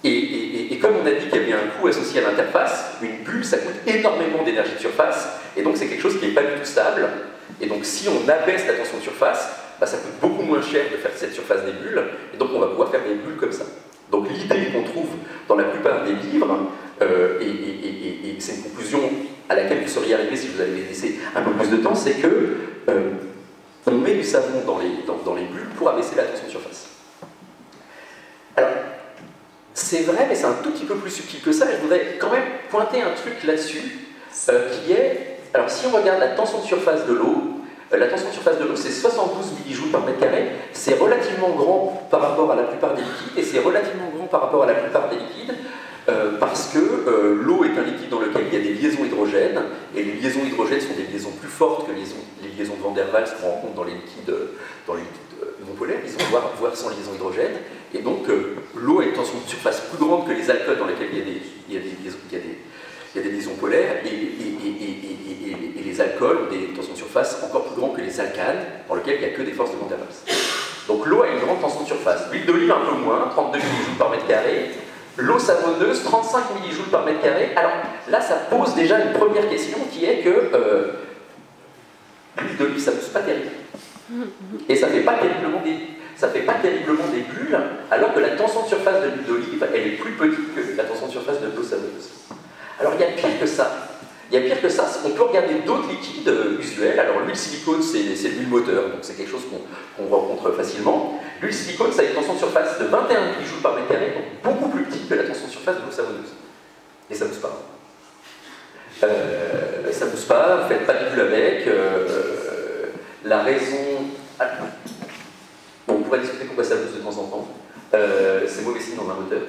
Et comme on a dit qu'il y avait un coût associé à l'interface, une bulle, ça coûte énormément d'énergie de surface, et donc c'est quelque chose qui n'est pas du tout stable. Et donc si on abaisse la tension de surface, ça coûte beaucoup moins cher de faire cette surface des bulles, et donc on va pouvoir faire des bulles comme ça. Donc l'idée qu'on trouve dans la plupart des livres, et c'est une conclusion à laquelle vous seriez arrivé si vous avez laissé un peu plus de temps, c'est que on met du savon dans les bulles pour abaisser la tension de surface. c'est vrai, mais c'est un tout petit peu plus subtil que ça. Je voudrais quand même pointer un truc là-dessus, qui est... Alors, si on regarde la tension de surface de l'eau, la tension de surface de l'eau, c'est 72 millijoules par mètre carré. C'est relativement grand par rapport à la plupart des liquides, et c'est relativement grand par rapport à la plupart des liquides, parce que l'eau est un liquide dans lequel il y a des liaisons hydrogènes, et les liaisons hydrogènes sont des liaisons plus fortes que les liaisons de Van der Waals qu'on rencontre dans les liquides non polaires, ils ont voire sans liaison hydrogène, et donc l'eau a une tension de surface plus grande que les alcools dans lesquels il y a des liaisons polaires, et les alcools ont des tensions de surface encore plus grandes que les alcanes, dans lesquels il n'y a que des forces de Van der Waals. Donc l'eau a une grande tension de surface. L'huile d'olive un peu moins, 32 millijoules par mètre carré. L'eau savonneuse, 35 millijoules par mètre carré. Alors là, ça pose déjà une première question qui est que l'huile d'olive, ça ne pousse pas terrible. Et ça ne fait pas terriblement des bulles, alors que la tension de surface de l'huile d'olive, elle est plus petite que la tension de surface de l'eau savonneuse. Alors il y a pire que ça. On peut regarder d'autres liquides usuels. Alors l'huile silicone, c'est l'huile moteur, donc c'est quelque chose qu'on rencontre facilement. L'huile silicone, ça a une tension de surface de 21 millijoules par mètre carré, donc beaucoup plus petite que la tension de surface de l'eau savonneuse. Et ça ne mousse pas. Ça ne mousse pas, vous ne faites pas de bulles avec. La raison... Bon, on pourrait discuter pourquoi ça mousse de temps en temps. C'est mauvais signe dans un moteur.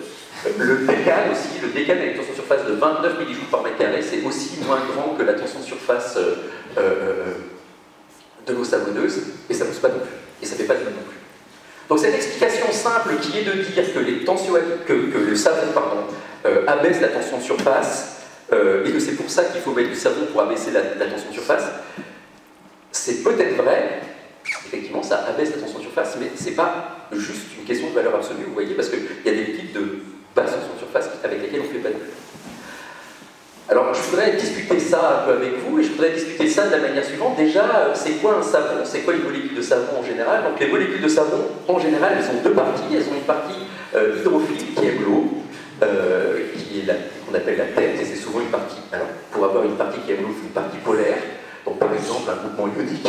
Le décane aussi, le décane avec une tension de surface de 29 millijoules par mètre carré, c'est aussi moins grand que la tension de surface de l'eau savonneuse, et ça ne pousse pas non plus, et ça ne fait pas de bulles non plus. Donc cette explication simple qui est de dire que le savon abaisse la tension de surface, et que c'est pour ça qu'il faut mettre du savon pour abaisser la tension de surface, c'est peut-être vrai. Effectivement, ça abaisse la tension de surface, mais ce n'est pas juste une question de valeur absolue, vous voyez, parce qu'il y a des liquides de basse tension de surface avec lesquels on ne fait pas de bulles. Alors, je voudrais discuter ça un peu avec vous, et je voudrais discuter ça de la manière suivante. Déjà, c'est quoi un savon? C'est quoi les molécules de savon en général? Donc, les molécules de savon, en général, elles ont deux parties. Elles ont une partie hydrophile qui aime l'eau, qu'on appelle la tête, et c'est souvent une partie. Alors, pour avoir une partie qui aime l'eau, c'est une partie polaire. Donc, par exemple, un groupement ionique.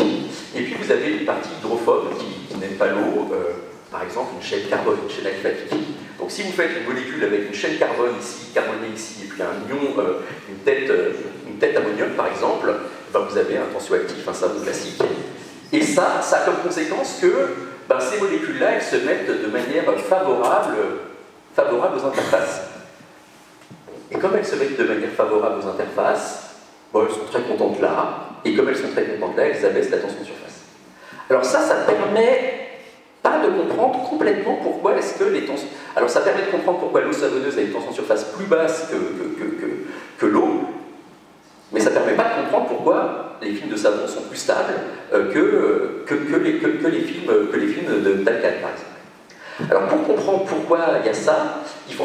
Et puis, vous avez une partie hydrophobe qui n'aime pas l'eau, par exemple, une chaîne carbone, une chaîne aliphatique. Donc, si vous faites une molécule avec une chaîne carbone ici, carbonée ici, et puis un ion, une tête ammonium, par exemple, ben vous avez un tensioactif, un savon classique. Et ça a comme conséquence que ces molécules-là, elles se mettent de manière favorable aux interfaces. Et comme elles se mettent de manière favorable aux interfaces, bon, elles sont très contentes là. Et comme elles sont très contentes là, elles abaissent la tension de surface. Alors ça permet pas de comprendre complètement pourquoi est-ce que les tensions... Alors ça permet de comprendre pourquoi l'eau savonneuse a une tension de surface plus basse que l'eau, mais ça ne permet pas de comprendre pourquoi les films de savon sont plus stables que les films d'alcane, par exemple. Alors pour comprendre pourquoi il y a ça, il faut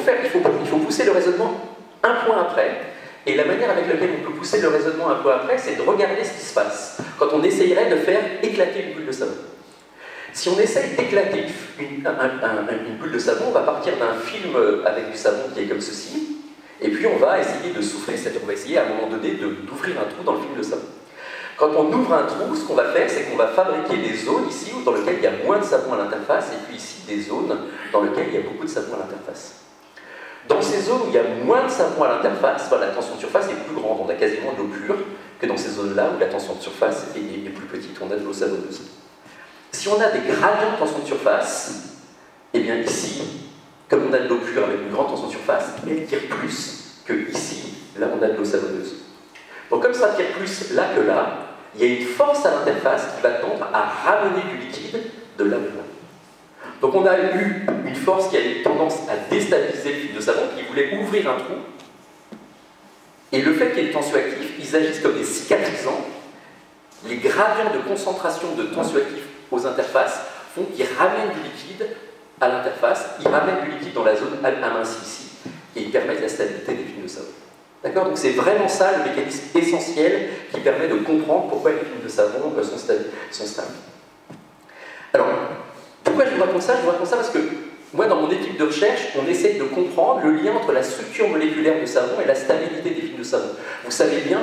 pousser le raisonnement un point après. Et la manière avec laquelle on peut pousser le raisonnement un peu après, c'est de regarder ce qui se passe quand on essayerait de faire éclater une bulle de savon. Si on essaye d'éclater une bulle de savon, on va partir d'un film avec du savon qui est comme ceci, et puis on va essayer de souffler, c'est-à-dire on va essayer à un moment donné d'ouvrir un trou dans le film de savon. Quand on ouvre un trou, ce qu'on va faire, c'est qu'on va fabriquer des zones ici dans lesquelles il y a moins de savon à l'interface, et puis ici des zones dans lesquelles il y a beaucoup de savon à l'interface. Dans ces zones où il y a moins de savon à l'interface, la tension de surface est plus grande, on a quasiment de l'eau pure, que dans ces zones-là où la tension de surface est plus petite, on a de l'eau savonneuse. Si on a des gradients de tension de surface, eh bien ici, comme on a de l'eau pure avec une grande tension de surface, elle tire plus que ici, là on a de l'eau savonneuse. Donc comme ça tire plus là que là, il y a une force à l'interface qui va tendre à ramener du liquide de là où là. Donc on a eu une force qui a eu tendance à déstabiliser le film de savon, qui voulait ouvrir un trou, et le fait qu'il y ait des tensioactifs, ils agissent comme des cicatrisants. Les gradients de concentration de tensioactifs aux interfaces font qu'ils ramènent du liquide à l'interface, ils ramènent du liquide dans la zone amincie ici, et ils permettent la stabilité des films de savon. D'accord? Donc c'est vraiment ça le mécanisme essentiel qui permet de comprendre pourquoi les films de savon sont stables. Alors, pourquoi je vous raconte ça? Je vous raconte ça parce que moi, dans mon équipe de recherche, on essaye de comprendre le lien entre la structure moléculaire du savon et la stabilité des films de savon. Vous savez bien,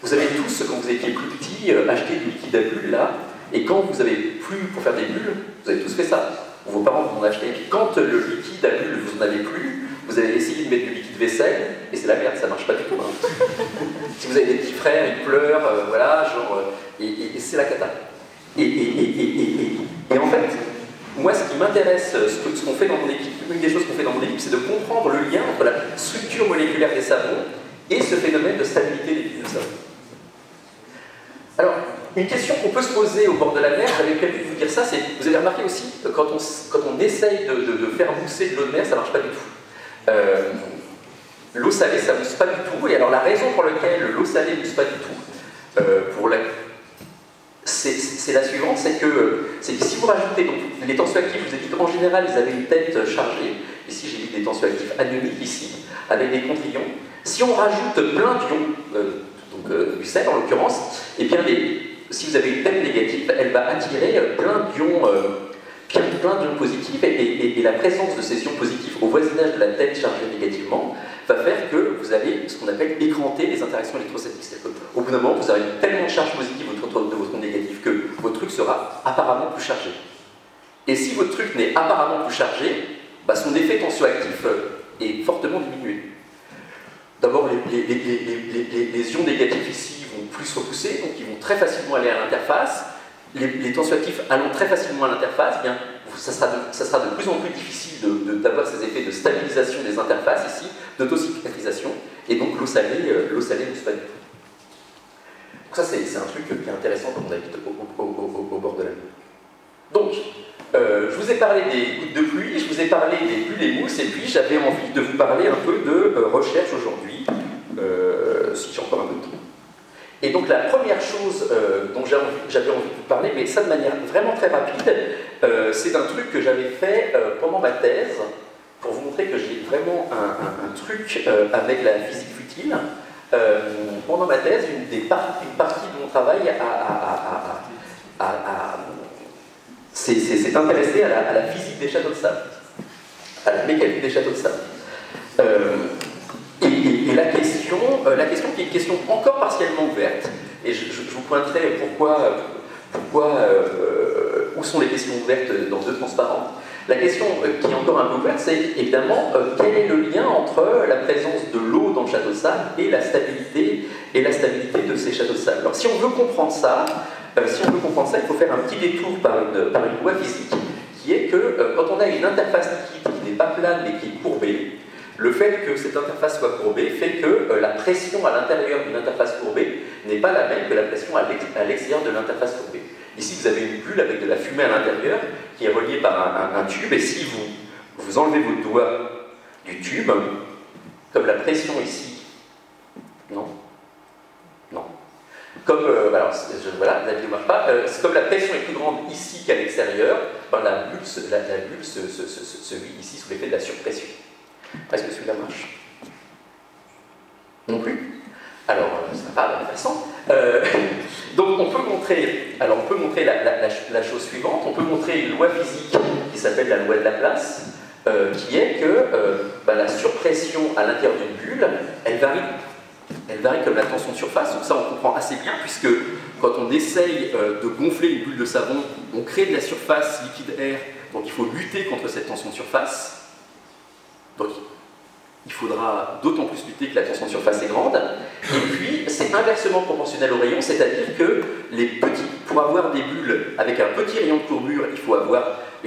vous avez tous, quand vous étiez plus petits, acheté du liquide à bulles là, et quand vous avez plus pour faire des bulles, vous avez tous fait ça. Vos parents vous en ont acheté. Quand le liquide à bulles, vous n'en avez plus, vous allez essayer de mettre du liquide vaisselle, et c'est la merde, ça marche pas du tout. Hein. Si vous avez des petits frères, ils pleurent, voilà, genre, et c'est la cata. Et en fait, moi, ce qui m'intéresse, ce qu'on fait dans mon équipe, une des choses qu'on fait dans mon équipe, c'est de comprendre le lien entre la structure moléculaire des savons et ce phénomène de stabilité des bulles de savon. Alors, une question qu'on peut se poser au bord de la mer, j'avais prévu de vous dire ça, c'est, vous avez remarqué aussi, quand on essaye de faire mousser de l'eau de mer, ça ne marche pas du tout. L'eau salée, ça ne mousse pas du tout, et alors la raison pour laquelle l'eau salée ne mousse pas du tout, c'est la suivante, c'est que si vous rajoutez, donc les tensioactifs, je vous ai dit qu'en général, ils avaient une tête chargée, ici j'ai mis des tensioactifs anioniques, ici, avec des contre-ions. Si on rajoute plein d'ions, du sel en l'occurrence, et bien si vous avez une tête négative, elle va attirer plein d'ions positifs, et la présence de ces ions positifs au voisinage de la tête chargée négativement va faire que vous allez ce qu'on appelle écranter les interactions électrostatiques. C'est-à-dire qu'au bout d'un moment, vous aurez tellement de charge positive autour de votre négatif que votre truc sera apparemment plus chargé. Et si votre truc n'est apparemment plus chargé, bah, son effet tensioactif est fortement diminué. D'abord, les ions négatifs ici vont plus repousser, donc ils vont très facilement aller à l'interface. Les tensioactifs allant très facinement à l'interface, eh bien, ça sera de plus en plus difficile d'avoir ces effets de stabilisation des interfaces ici, d'autocicatrisation, et donc l'eau salée ne se pas du tout. Donc ça, c'est un truc qui est intéressant quand on habite au bord de la mer. Donc, je vous ai parlé des gouttes de pluie, je vous ai parlé des bulles et mousses, et puis j'avais envie de vous parler un peu de recherche aujourd'hui, si j'ai encore un peu de temps. Et donc la première chose dont j'avais envie de vous parler, mais ça de manière vraiment très rapide, c'est un truc que j'avais fait pendant ma thèse, pour vous montrer que j'ai vraiment un truc avec la physique futile. Pendant ma thèse, une partie de mon travail s'est intéressée à la physique des châteaux de sable, à la mécanique des châteaux de sable. Et la question qui est une question encore partiellement ouverte, et je vous pointerai où sont les questions ouvertes dans deux transparents. La question qui est encore un peu ouverte, c'est évidemment quel est le lien entre la présence de l'eau dans le château de sable et la stabilité de ces châteaux de sable. Alors si on veut comprendre ça, il faut faire un petit détour par une loi physique, qui est que quand on a une interface liquide qui n'est pas plane mais qui est courbée, le fait que cette interface soit courbée fait que la pression à l'intérieur d'une interface courbée n'est pas la même que la pression à l'extérieur de l'interface courbée. Ici, vous avez une bulle avec de la fumée à l'intérieur qui est reliée par un tube, et si vous enlevez votre doigt du tube, comme la pression ici, non, comme, la vidéo ne marche pas, comme la pression est plus grande ici qu'à l'extérieur, ben la bulle se vide ici sous l'effet de la surpression. Est-ce que celui-là marche? Non plus. Alors, ça va pas de la même façon. Donc, on peut montrer la chose suivante. On peut montrer une loi physique qui s'appelle la loi de Laplace, qui est que la surpression à l'intérieur d'une bulle, elle varie comme la tension de surface. Donc ça, on comprend assez bien, puisque quand on essaye de gonfler une bulle de savon, on crée de la surface liquide-air, donc il faut lutter contre cette tension de surface. Donc, il faudra d'autant plus lutter que la tension de surface est grande. Et puis, c'est inversement proportionnel au rayon, c'est-à-dire que pour avoir des bulles avec un petit rayon de courbure, il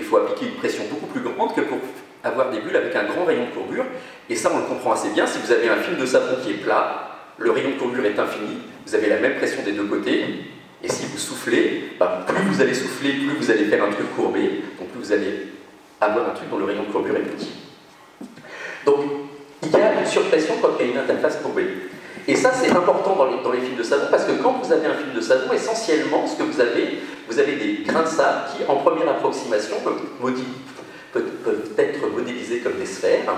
faut appliquer une pression beaucoup plus grande que pour avoir des bulles avec un grand rayon de courbure. Et ça, on le comprend assez bien. Si vous avez un film de savon qui est plat, le rayon de courbure est infini, vous avez la même pression des deux côtés. Et si vous soufflez, plus vous allez souffler, plus vous allez faire un truc courbé, donc plus vous allez avoir un truc dont le rayon de courbure est petit. Donc, il y a une surpression quand il y a une interface courbée. Et ça, c'est important dans les films de savon, parce que quand vous avez un film de savon, essentiellement, ce que vous avez des grains de sable qui, en première approximation, peuvent être modélisés comme des sphères.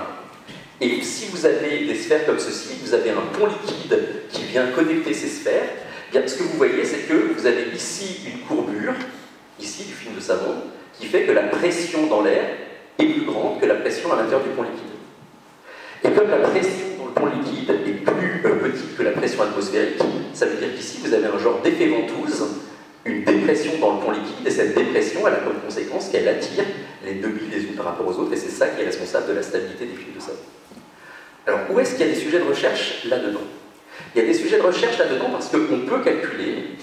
Et si vous avez des sphères comme ceci, vous avez un pont liquide qui vient connecter ces sphères, bien, ce que vous voyez, c'est que vous avez ici une courbure, ici du film de savon, qui fait que la pression dans l'air est plus grande que la pression à l'intérieur du pont liquide. Et comme la pression dans le pont liquide est plus petite que la pression atmosphérique, ça veut dire qu'ici vous avez un genre d'effet ventouse, une dépression dans le pont liquide, et cette dépression, elle a comme conséquence qu'elle attire les deux billes les unes par rapport aux autres, et c'est ça qui est responsable de la stabilité des fils de savon. Alors, où est-ce qu'il y a des sujets de recherche là-dedans? Il y a des sujets de recherche là-dedans parce qu'on peut calculer,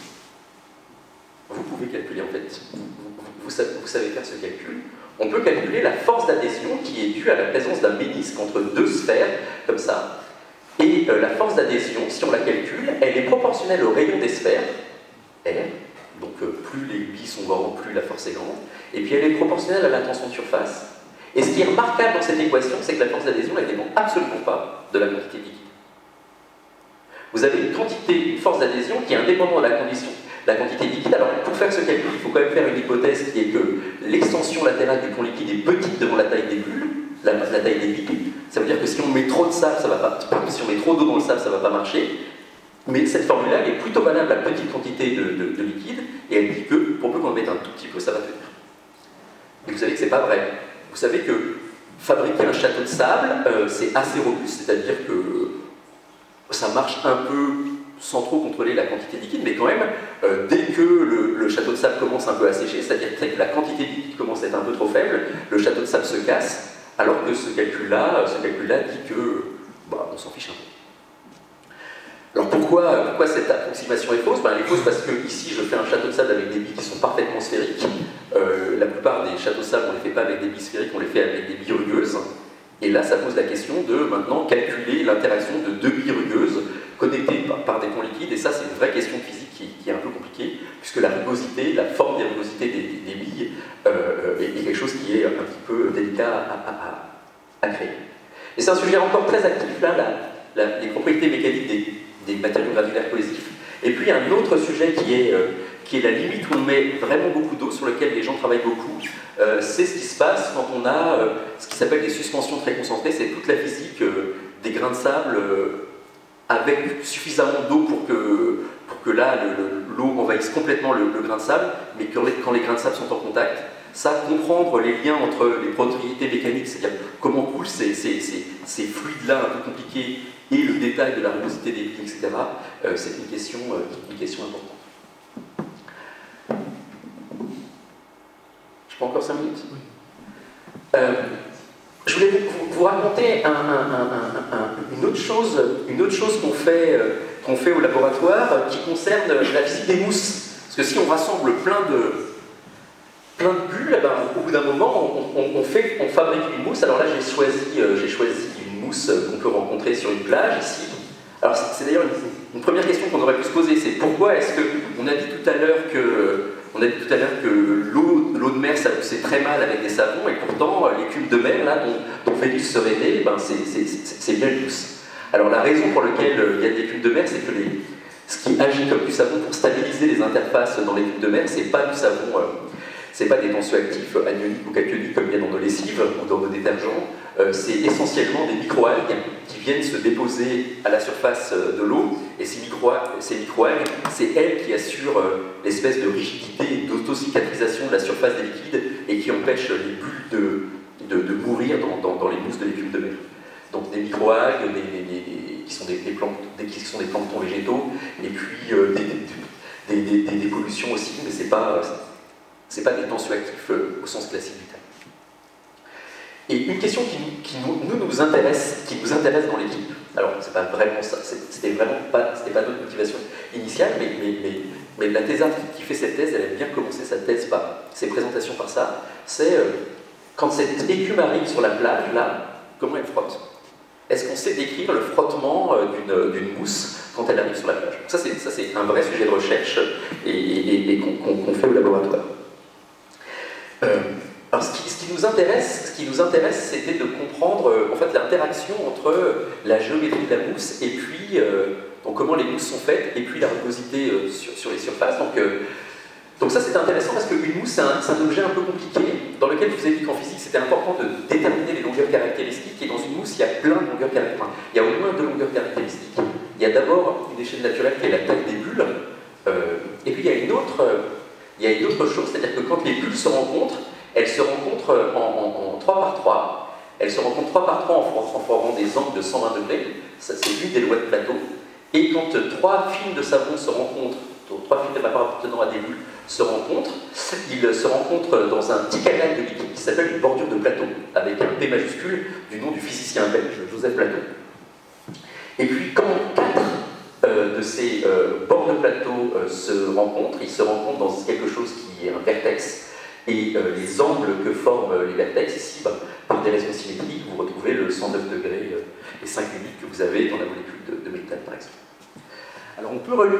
vous pouvez calculer en fait, vous savez faire ce calcul, on peut calculer la force d'adhésion qui est due à la présence d'un ménisque entre deux sphères, comme ça, et la force d'adhésion, si on la calcule, elle est proportionnelle au rayon des sphères, R, donc plus les billes sont grandes, plus la force est grande, et puis elle est proportionnelle à la tension de surface. Et ce qui est remarquable dans cette équation, c'est que la force d'adhésion, elle ne dépend absolument pas de la quantité liquide. Vous avez une force d'adhésion qui est indépendante de la quantité liquide. Alors, pour faire ce calcul, il faut quand même faire une hypothèse qui est que l'extension latérale du pont liquide est petite devant la taille des bulles, la taille des billes. Ça veut dire que si on met trop de sable, ça va pas, si on met trop d'eau dans le sable, ça ne va pas marcher. Mais cette formule-là, elle est plutôt valable à petite quantité de liquide, et elle dit que pour peu qu'on le mette un tout petit peu, ça va tenir. Et vous savez que ce n'est pas vrai. Vous savez que fabriquer un château de sable, c'est assez robuste, c'est-à-dire que ça marche un peu sans trop contrôler la quantité liquide, mais quand même, dès que le château de sable commence un peu à sécher, c'est-à-dire que la quantité liquide commence à être un peu trop faible, le château de sable se casse, alors que ce calcul-là dit que on s'en fiche un peu. Alors pourquoi cette approximation est fausse? Elle est fausse parce que ici je fais un château de sable avec des billes qui sont parfaitement sphériques. La plupart des châteaux de sable, on ne les fait pas avec des billes sphériques, on les fait avec des billes rugueuses. Et là, ça pose la question de maintenant calculer l'interaction de deux billes rugueuses connectées par des ponts liquides. Et ça, c'est une vraie question de physique qui est un peu compliquée, puisque la rugosité, la forme des rugosités des billes est quelque chose qui est un petit peu délicat à créer. Et c'est un sujet encore très actif, là, les propriétés mécaniques des matériaux granulaires cohésifs. Et puis un autre sujet qui est la limite où on met vraiment beaucoup d'eau, sur lequel les gens travaillent beaucoup, c'est ce qui se passe quand on a ce qui s'appelle des suspensions très concentrées. C'est toute la physique des grains de sable avec suffisamment d'eau pour que là l'eau envahisse complètement le grain de sable, mais quand les grains de sable sont en contact, ça, comprendre les liens entre les propriétés mécaniques, c'est-à-dire comment coulent ces fluides-là un peu compliqués, et le détail de la rugosité des billes, etc., c'est une question importante. Je prends encore 5 minutes. Je voulais vous raconter une autre chose qu'on fait au laboratoire qui concerne la physique des mousses. Parce que si on rassemble plein de bulles, au bout d'un moment, on fabrique une mousse. Alors là, j'ai choisi une mousse qu'on peut rencontrer sur une plage, ici. Alors c'est d'ailleurs une première question qu'on aurait pu se poser, c'est pourquoi est-ce qu'on a dit tout à l'heure que l'eau de mer, ça poussait très mal avec des savons, et pourtant, l'écume de mer, là, dont Vénus serait née, c'est bien douce. Alors la raison pour laquelle il y a de l'écume de mer, c'est que ce qui agit comme du savon pour stabiliser les interfaces dans l'écume de mer, c'est pas du savon... c'est pas des tensioactifs anioniques ou cationiques comme il y a dans nos lessives ou dans nos détergents, c'est essentiellement des microalgues qui viennent se déposer à la surface de l'eau, et ces microalgues, c'est elles qui assurent l'espèce de rigidité et d'autocicatrisation de la surface des liquides et qui empêchent les bulles de mourir dans les mousses de l'écume de mer. Donc des microalgues, qui sont des planctons végétaux, et puis des pollutions aussi, mais c'est pas des tensioactifs au sens classique du terme. Et une question qui nous intéresse dans l'équipe, alors c'est pas vraiment ça, c'était pas notre motivation initiale, mais la thésarde qui fait cette thèse, elle aime bien commencer sa thèse ses présentations par ça, c'est quand cette écume arrive sur la plage, là, comment elle frotte? Est-ce qu'on sait décrire le frottement d'une mousse quand elle arrive sur la plage? Ça c'est un vrai sujet de recherche et qu'on fait au laboratoire. Alors ce qui nous intéresse, c'était de comprendre en fait l'interaction entre la géométrie de la mousse et puis donc comment les mousses sont faites et puis la rugosité sur les surfaces. Donc ça c'est intéressant parce qu'une mousse c'est un objet un peu compliqué dans lequel je vous ai dit qu'en physique c'était important de déterminer les longueurs caractéristiques, et dans une mousse il y a plein de longueurs caractéristiques. Enfin, il y a au moins 2 longueurs caractéristiques. Il y a d'abord une échelle naturelle qui est la taille des bulles, et puis il y a une autre chose, c'est-à-dire que quand les bulles se rencontrent, elles se rencontrent en 3 par 3. Elles se rencontrent 3 par 3 en formant des angles de 120 degrés. Ça, c'est une des lois de Plateau. Et quand 3 films de savon se rencontrent trois films appartenant à des bulles se rencontrent. Ils se rencontrent dans un petit canal de liquide qui s'appelle une bordure de plateau, avec un P majuscule du nom du physicien belge Joseph Plateau. Et puis quand quatre de ces bords de plateau se rencontrent, ils se rencontrent dans quelque chose qui est un vertex, et les angles que forment les vertex, ici, par des raisons symétriques, vous retrouvez le 109 degrés et 5 uniques que vous avez dans la molécule de méthane, par exemple. Alors on peut relier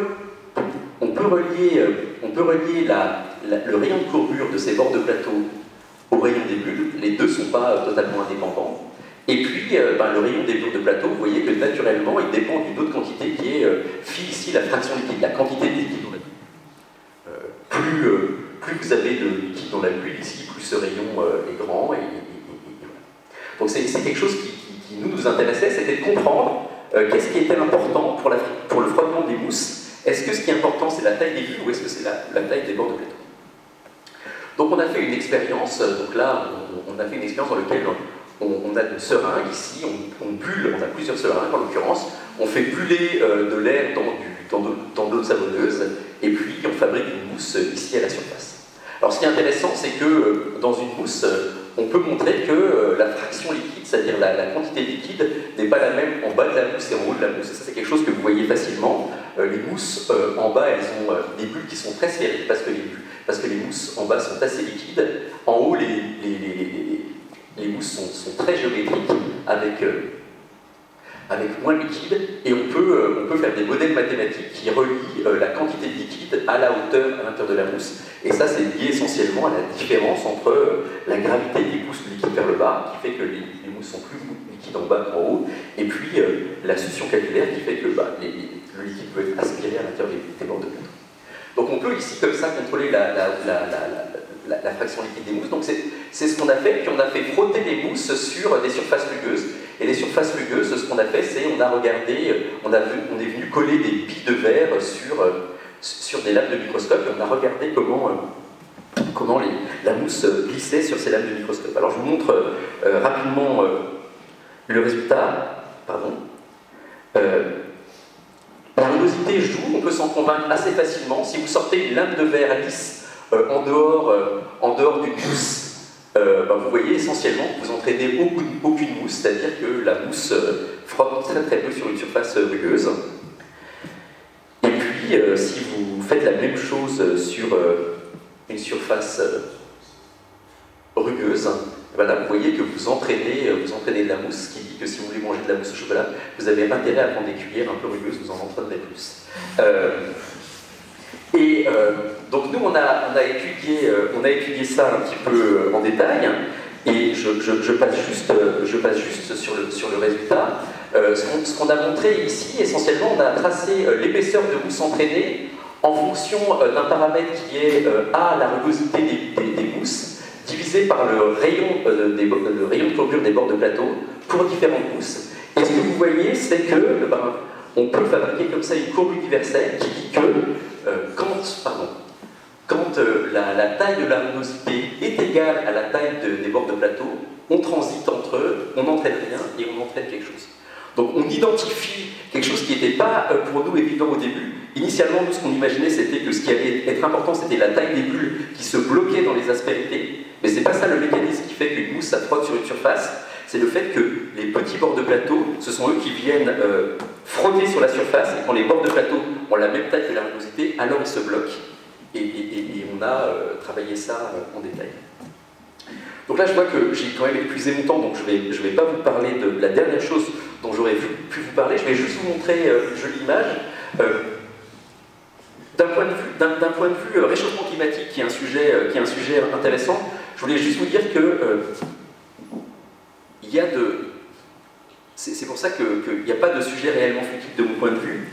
le rayon de courbure de ces bords de plateau au rayon des bulles. Les deux ne sont pas totalement indépendants. Et puis, le rayon des bulles de plateau, vous voyez que naturellement, il dépend d'une autre quantité qui est phi ici, la fraction liquide, la quantité de liquide dans la bulle. Plus vous avez de liquide dans la bulle ici, plus ce rayon est grand. Et voilà. Donc c'est quelque chose qui nous intéressait, c'était de comprendre qu'est-ce qui était important pour le frottement des mousses. Est-ce que ce qui est important, c'est la taille des bulles ou est-ce que c'est la taille des bords de plateau? Donc on a fait une expérience, donc là, on a fait une expérience dans laquelle on a une seringue ici, on bulle, on a plusieurs seringues en l'occurrence, on fait buller de l'air dans de l'eau savonneuse, et puis on fabrique une mousse ici à la surface. Alors ce qui est intéressant, c'est que dans une mousse, on peut montrer que la fraction liquide, c'est-à-dire la quantité liquide, n'est pas la même en bas de la mousse et en haut de la mousse. Ça, c'est quelque chose que vous voyez facilement. Les mousses en bas, elles ont des bulles qui sont très sphériques parce que les mousses en bas sont assez liquides. En haut, les mousses sont très géométriques avec moins de liquide, et on peut faire des modèles mathématiques qui relient la quantité de liquide à la hauteur à l'intérieur de la mousse. Et ça, c'est lié essentiellement à la différence entre la gravité qui pousse le liquide vers le bas, qui fait que les mousses sont plus liquides en bas qu'en haut, et puis la succion capillaire qui fait que le liquide peut être aspiré à l'intérieur des bords de plateau. Donc on peut ici, comme ça, contrôler la fraction liquide des mousses. Donc c'est ce qu'on a fait, puis on a fait frotter les mousses sur des surfaces rugueuses. Et les surfaces rugueuses, ce qu'on a fait, c'est on est venu coller des billes de verre sur des lames de microscope, et on a regardé comment la mousse glissait sur ces lames de microscope. Alors je vous montre rapidement le résultat. Pardon. La rugosité joue, on peut s'en convaincre assez facilement. Si vous sortez une lame de verre lisse en dehors d'une mousse, vous voyez essentiellement que vous entraînez aucune mousse, c'est-à-dire que la mousse frotte très très peu sur une surface rugueuse. Et puis, si vous faites la même chose sur une surface rugueuse, voilà, vous voyez que vous entraînez de la mousse, ce qui dit que si vous voulez manger de la mousse au chocolat, vous avez intérêt à prendre des cuillères un peu rugueuses, vous en entraînerez plus. Donc nous, on a étudié ça un petit peu en détail, et je passe juste sur le résultat. Ce qu'on a montré ici, essentiellement, on a tracé l'épaisseur de mousse entraînée en fonction d'un paramètre qui est A, la rugosité des mousses, divisé par le rayon de courbure des bords de plateau pour différentes mousses. Et ce que vous voyez, c'est que on peut fabriquer comme ça une courbe universelle qui dit que quand la taille de la rugosité est égale à la taille des bords de plateau, on transite entre eux, on n'entraîne rien et on entraîne quelque chose. Donc on identifie quelque chose qui n'était pas pour nous évident au début. Initialement, nous, ce qu'on imaginait, c'était que ce qui allait être important, c'était la taille des bulles qui se bloquaient dans les aspérités. Mais c'est pas ça le mécanisme qui fait qu'une mousse, ça frotte sur une surface. C'est le fait que les petits bords de plateau, ce sont eux qui viennent frotter sur la surface, et quand les bords de plateau ont la même taille que la rugosité, alors ils se bloquent. Et on a travaillé ça en détail. Donc là, je vois que j'ai quand même épuisé mon temps, donc je vais pas vous parler de la dernière chose dont j'aurais pu vous parler. Je vais juste vous montrer une jolie image. D'un point de vue réchauffement climatique, qui est un sujet intéressant, je voulais juste vous dire que c'est pour ça qu'il n'y a pas de sujet réellement futile de mon point de vue.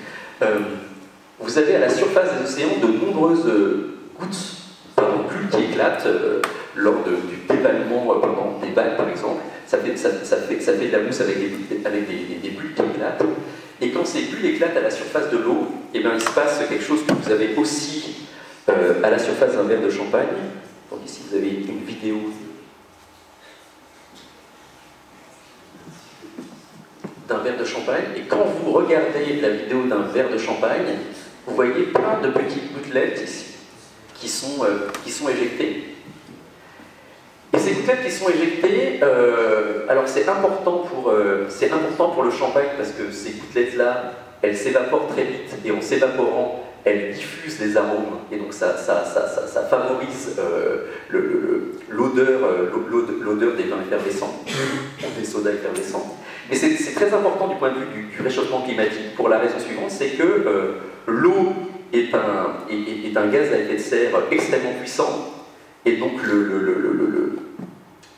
Vous avez à la surface des océans de nombreuses gouttes, bulles qui éclatent lors du dévalement pendant des vagues, par exemple. Ça fait de la mousse avec des bulles qui éclatent. Et quand ces bulles éclatent à la surface de l'eau, eh bien, il se passe quelque chose que vous avez aussi à la surface d'un verre de champagne. Donc ici, vous avez une vidéo d'un verre de champagne. Et quand vous regardez la vidéo d'un verre de champagne, vous voyez plein de petites gouttelettes ici qui sont éjectées. Et ces gouttelettes qui sont éjectées, alors c'est important pour le champagne parce que ces gouttelettes-là, elles s'évaporent très vite et en s'évaporant, elles diffusent les arômes et donc ça favorise l'odeur des vins effervescents, des sodas effervescents. Mais c'est très important du point de vue du réchauffement climatique pour la raison suivante, c'est que l'eau est un gaz à effet de serre extrêmement puissant et donc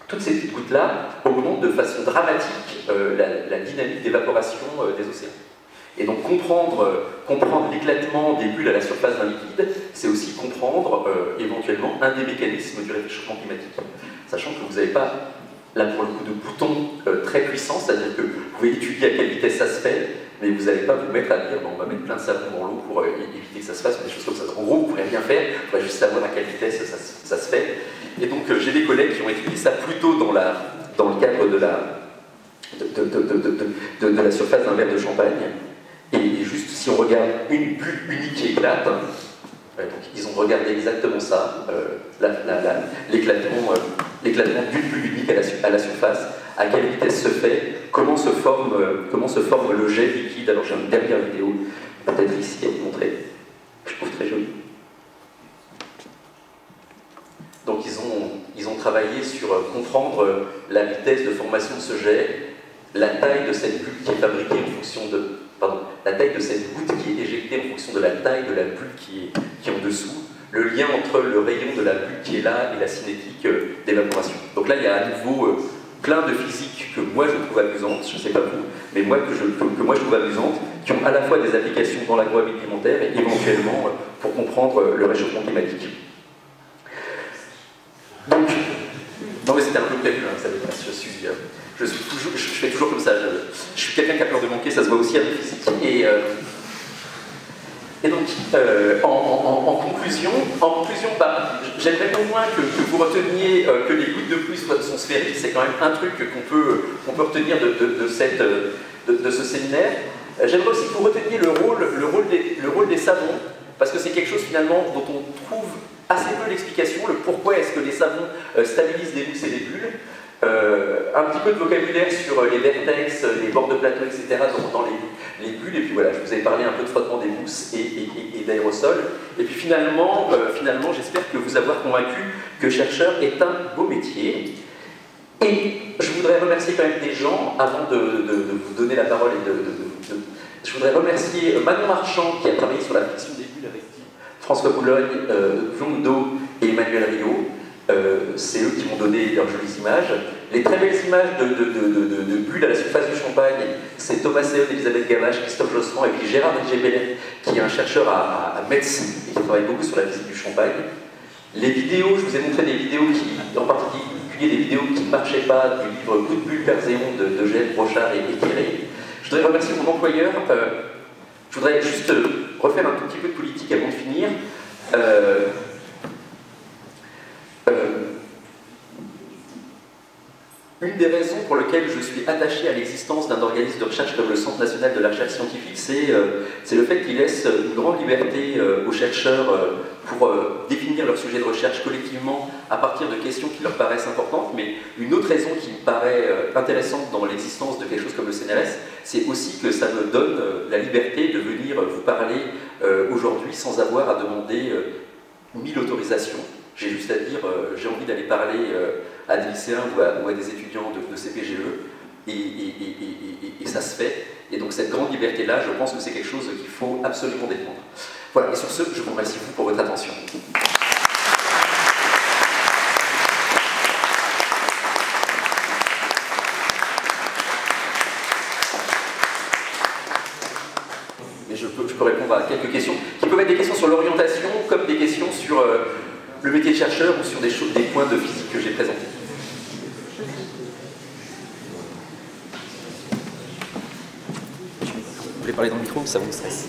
toutes ces petites gouttes-là augmentent de façon dramatique la dynamique d'évaporation des océans. Et donc comprendre l'éclatement des bulles à la surface d'un liquide, c'est aussi comprendre éventuellement un des mécanismes du réchauffement climatique. Sachant que vous n'avez pas, là pour le coup, de bouton très puissant, c'est-à-dire que vous pouvez étudier à quelle vitesse ça se fait, mais vous n'allez pas vous mettre à dire, bon, on va mettre plein de savon dans l'eau pour éviter que ça se fasse, ou des choses comme ça. En gros, vous ne pourrez rien faire, il faudrait juste savoir à quelle vitesse ça se fait. Et donc j'ai des collègues qui ont étudié ça plutôt dans le cadre de la surface d'un verre de champagne. Et juste si on regarde une bulle unique qui éclate, donc ils ont regardé exactement ça, l'éclatement d'une bulle unique à la surface, à quelle vitesse se fait, comment se forme le jet liquide. Alors j'ai une dernière vidéo, peut-être ici à vous montrer, que je trouve très jolie. Donc ils ont travaillé sur comprendre la vitesse de formation de ce jet, la taille de cette bulle qui est fabriquée en fonction de... la taille de cette goutte qui est éjectée en fonction de la taille de la bulle qui est en dessous, le lien entre le rayon de la bulle qui est là et la cinétique d'évaporation. Donc là, il y a à nouveau plein de physiques que moi je trouve amusantes, je ne sais pas vous, mais moi que moi je trouve amusantes, qui ont à la fois des applications dans l'agroalimentaire et éventuellement pour comprendre le réchauffement climatique. Donc, non mais c'était un peu prévu, hein, ça dépasse, je fais toujours comme ça, je suis quelqu'un qui a peur de manquer, ça se voit aussi à la physique. Et donc, en conclusion j'aimerais au moins que vous reteniez que les gouttes de pluie sont sphériques, c'est quand même un truc qu'on peut retenir de ce séminaire. J'aimerais aussi que vous reteniez le rôle des savons, parce que c'est quelque chose finalement dont on trouve assez peu d'explications, le pourquoi est-ce que les savons stabilisent des mousses et des bulles. Un petit peu de vocabulaire sur les vertex, les bords de plateau, etc. dans les bulles, et puis voilà, je vous ai parlé un peu de frottement des mousses et d'aérosols. Et puis finalement j'espère que vous avoir convaincu que chercheur est un beau métier. Et je voudrais remercier quand même des gens, avant de vous donner la parole, je voudrais remercier Manon Marchand qui a travaillé sur la fiction des bulles avec François Boulogne, Yong Do et Emmanuel Rio. C'est eux qui m'ont donné leurs jolies images. Les très belles images de bulles à la surface du champagne, c'est Thomas Seon, Elisabeth Gamache, Christophe Josserand et puis Gérard Ridgey-Bellet, qui est un chercheur à Metz et qui travaille beaucoup sur la physique du champagne. Les vidéos, je vous ai montré des vidéos en particulier des vidéos qui ne marchaient pas du livre Coup de bulle Perzéon de G.F. Brochard et Thierry. Je voudrais remercier mon employeur. Je voudrais juste refaire un tout petit peu de politique avant de finir. Une des raisons pour lesquelles je suis attaché à l'existence d'un organisme de recherche comme le Centre national de la recherche scientifique, c'est le fait qu'il laisse une grande liberté aux chercheurs pour définir leur sujet de recherche collectivement à partir de questions qui leur paraissent importantes. Mais une autre raison qui me paraît intéressante dans l'existence de quelque chose comme le CNRS, c'est aussi que ça me donne la liberté de venir vous parler aujourd'hui sans avoir à demander 1000 autorisations. J'ai juste à dire, j'ai envie d'aller parler à des lycéens ou à des étudiants de CPGE, et ça se fait. Et donc cette grande liberté-là, je pense que c'est quelque chose qu'il faut absolument défendre. Voilà, et sur ce, je vous remercie pour votre attention. Mais je peux répondre à quelques questions, qui peuvent être des questions sur l'orientation, comme des questions sur le métier de chercheur ou sur des points de physique que j'ai présentés. Vous voulez parler dans le micro ou ça vous stresse?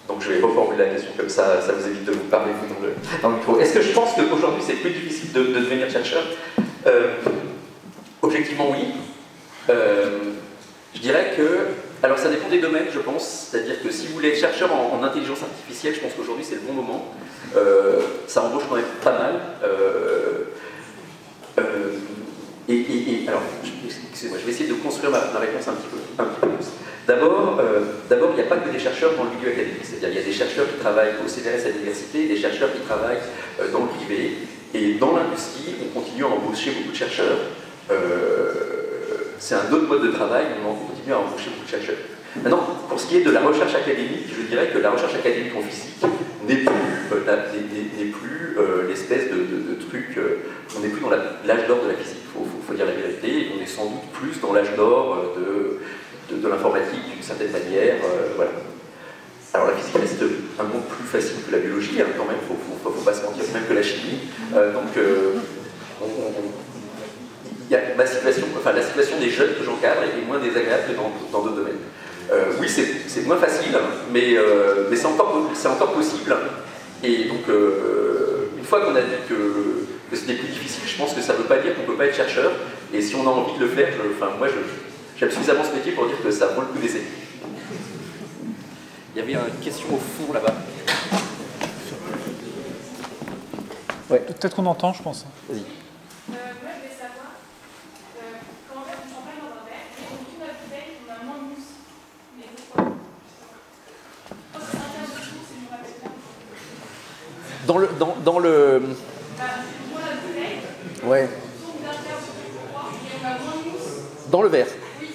Donc je vais reformuler la question comme ça vous évite de vous parler vous dans le micro. Est-ce que je pense qu'aujourd'hui c'est plus difficile de devenir chercheur? Objectivement oui. Je dirais que, alors ça dépend des domaines, je pense, c'est-à-dire que si vous voulez être chercheur en intelligence artificielle, je pense qu'aujourd'hui c'est le bon moment. Ça embauche quand même pas mal. Alors, excusez-moi, je vais essayer de construire ma réponse un petit peu plus. D'abord, il n'y a pas que des chercheurs dans le milieu académique, c'est-à-dire il y a des chercheurs qui travaillent au CNRS à l'université, des chercheurs qui travaillent dans le privé, et dans l'industrie, on continue à embaucher beaucoup de chercheurs. C'est un autre mode de travail, on continue à embaucher beaucoup de chercheurs. Maintenant, pour ce qui est de la recherche académique, je dirais que la recherche académique en physique n'est plus l'espèce de truc, on n'est plus dans l'âge d'or de la physique, il faut dire la vérité, et on est sans doute plus dans l'âge d'or de l'informatique d'une certaine manière. Voilà. Alors la physique reste un monde plus facile que la biologie, hein, quand même, il ne faut pas se mentir, même que la chimie. La situation des jeunes que j'encadre est moins désagréable que dans d'autres domaines. Oui, c'est moins facile, mais c'est encore possible. Et donc, une fois qu'on a dit que c'était plus difficile, je pense que ça ne veut pas dire qu'on ne peut pas être chercheur. Et si on a envie de le faire, j'aime suffisamment ce métier pour dire que ça vaut le coup d'essayer. Il y avait une question au fond là-bas. Ouais. Peut-être qu'on entend, je pense. Vas-y. Moi, je voulais savoir, quand on fait du champagne dans un verre, et on tue notre bouteille, on a moins de mousse. Mais pourquoi? Je pense que c'est un cas de mousse, si je me rappelle bien. Dans le... Moi, la bouteille, Ouais. on tourne d'un verre sur le froid, et on a moins de mousse. Dans le verre. Oui.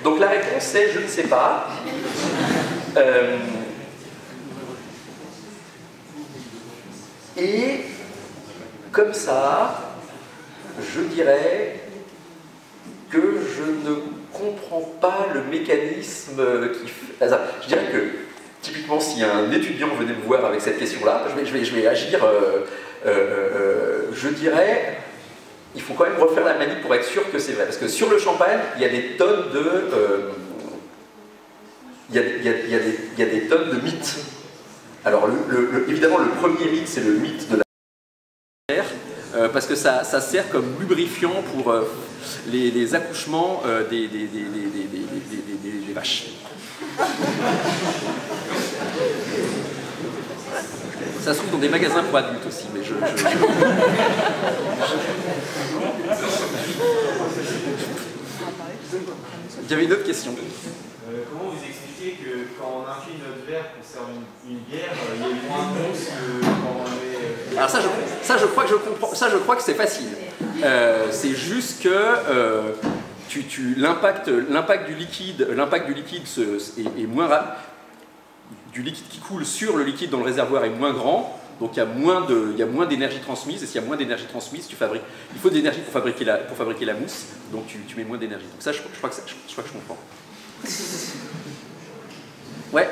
Donc la réponse c'est je ne sais pas. Et comme ça, je dirais que je ne comprends pas le mécanisme qui fait... Je dirais que typiquement, si un étudiant venait me voir avec cette question-là, je vais agir, je dirais, il faut quand même refaire la manip pour être sûr que c'est vrai. Parce que sur le champagne, il y a des tonnes de... il y a des tonnes de mythes. Alors, évidemment, le premier mythe, c'est le mythe de la mer, parce que ça sert comme lubrifiant pour les accouchements des vaches. Ça se trouve dans des magasins pour adultes aussi, mais Il y avait une autre question. Comment vous expliquez que quand on incline notre verre pour servir une bière, il y a moins de mousse que quand on met... Alors ça, je crois que je comprends. Ça, je crois que c'est facile. C'est juste que l'impact du liquide est moins rapide. Du liquide qui coule sur le liquide dans le réservoir est moins grand, donc il y a moins d'énergie transmise, et s'il y a moins d'énergie transmise, il faut de l'énergie pour fabriquer la mousse, donc tu mets moins d'énergie. Donc ça, je crois que je comprends. Ouais.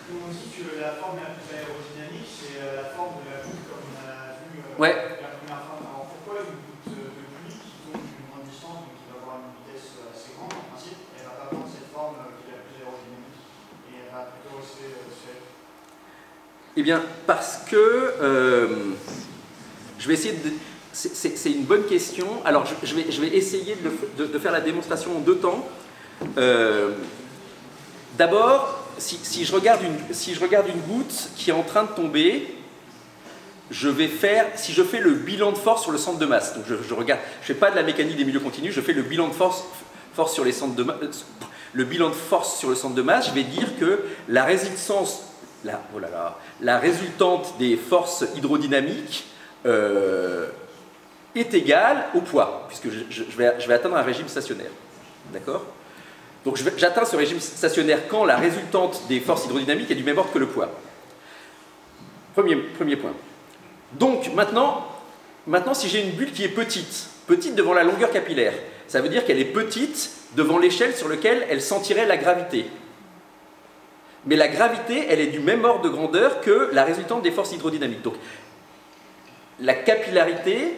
On dit que la forme la plus aérodynamique, c'est la forme de la goutte, comme on a vu Ouais. la première fois. Alors pourquoi une goutte de pluie qui tombe d'une grande distance, donc qui va avoir une vitesse assez grande en principe, elle ne va pas prendre cette forme qui est la plus aérodynamique, et elle va plutôt rester sphérique? Eh bien, parce que je vais essayer de... C'est une bonne question. Alors, je vais essayer de faire la démonstration en deux temps. D'abord, si je regarde une goutte qui est en train de tomber, si je fais le bilan de force sur le centre de masse, donc je fais pas de la mécanique des milieux continus, je fais le bilan de force sur les centres de masse. Le bilan de force sur le centre de masse, je vais dire que la résistance, la résultante des forces hydrodynamiques est égale au poids, puisque je vais atteindre un régime stationnaire. D'accord ? Donc j'atteins ce régime stationnaire quand la résultante des forces hydrodynamiques est du même ordre que le poids. Premier point. Donc maintenant, si j'ai une bulle qui est petite devant la longueur capillaire, ça veut dire qu'elle est petite devant l'échelle sur laquelle elle sentirait la gravité. Mais la gravité, elle est du même ordre de grandeur que la résultante des forces hydrodynamiques. Donc la capillarité,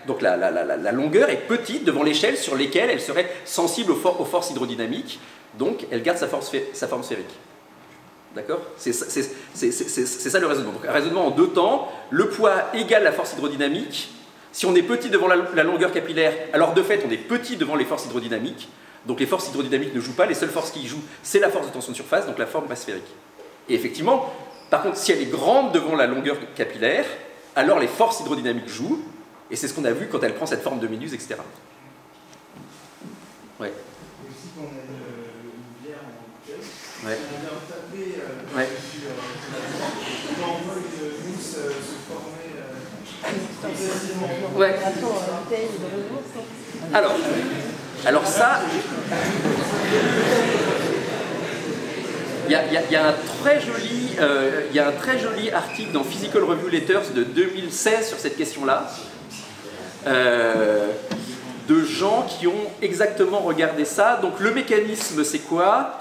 donc la longueur est petite devant l'échelle sur lesquelles elle serait sensible aux forces hydrodynamiques, donc elle garde sa forme sphérique. D'accord? C'est ça le raisonnement. Donc un raisonnement en deux temps, le poids égale la force hydrodynamique. Si on est petit devant la longueur capillaire, alors de fait on est petit devant les forces hydrodynamiques, donc les forces hydrodynamiques ne jouent pas, les seules forces qui jouent c'est la force de tension de surface, donc la forme pas sphérique. Et effectivement, par contre si elle est grande devant la longueur capillaire, alors les forces hydrodynamiques jouent, et c'est ce qu'on a vu quand elle prend cette forme de méduse, etc. Ouais. Aussi qu'on a une bière en bouteille, Ouais. on vient taper Ouais. quand on voit une mousse se former excessivement. Ouais. Alors ça, il y a un très joli article dans Physical Review Letters de 2016 sur cette question-là, de gens qui ont exactement regardé ça. Donc le mécanisme, c'est quoi?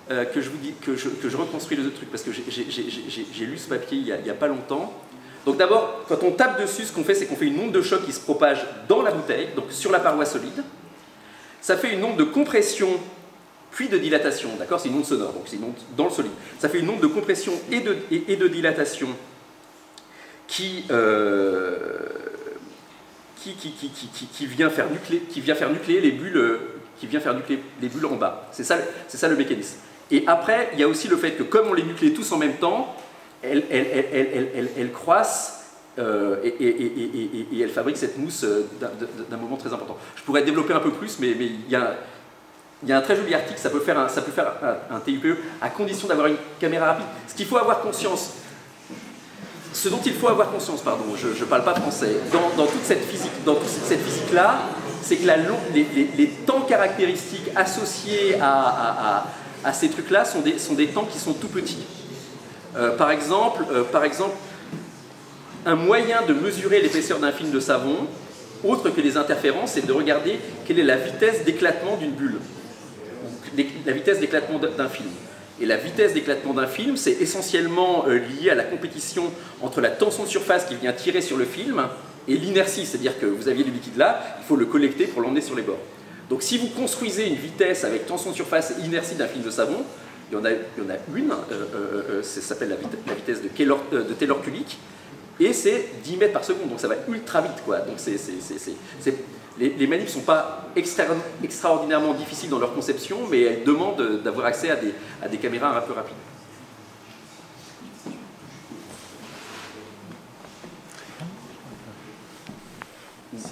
Que je reconstruis le truc, parce que j'ai lu ce papier il y a pas longtemps. Donc d'abord, quand on tape dessus, ce qu'on fait, c'est qu'on fait une onde de choc qui se propage dans la bouteille, donc sur la paroi solide. Ça fait une onde de compression puis de dilatation, d'accord? C'est une onde sonore, donc c'est une onde dans le solide. Ça fait une onde de compression et de dilatation qui vient faire nucléer les bulles, en bas. C'est ça le mécanisme. Et après, il y a aussi le fait que comme on les nuclée tous en même temps, elles croissent et elles fabriquent cette mousse d'un moment très important. Je pourrais développer un peu plus, mais il y a un très joli article, ça peut faire un TIPE à condition d'avoir une caméra rapide. Ce qu'il faut avoir conscience, ce dont il faut avoir conscience, pardon, je ne parle pas français, dans toute cette physique-là, c'est que les temps caractéristiques associés à ces trucs-là sont des temps qui sont tout petits. Par exemple, un moyen de mesurer l'épaisseur d'un film de savon, autre que les interférences, c'est de regarder quelle est la vitesse d'éclatement d'une bulle, la vitesse d'éclatement d'un film. Et la vitesse d'éclatement d'un film, c'est essentiellement lié à la compétition entre la tension de surface qui vient tirer sur le film et l'inertie, c'est-à-dire que vous aviez le liquide là, il faut le collecter pour l'emmener sur les bords. Donc si vous construisez une vitesse avec tension de surface et inertie d'un film de savon, il y en a une, ça s'appelle la vitesse de Taylor-Kulik, et c'est 10 mètres par seconde, donc ça va ultra vite, quoi. Donc les manips ne sont pas extraordinairement difficiles dans leur conception, mais elles demandent d'avoir accès à des caméras un peu rapides.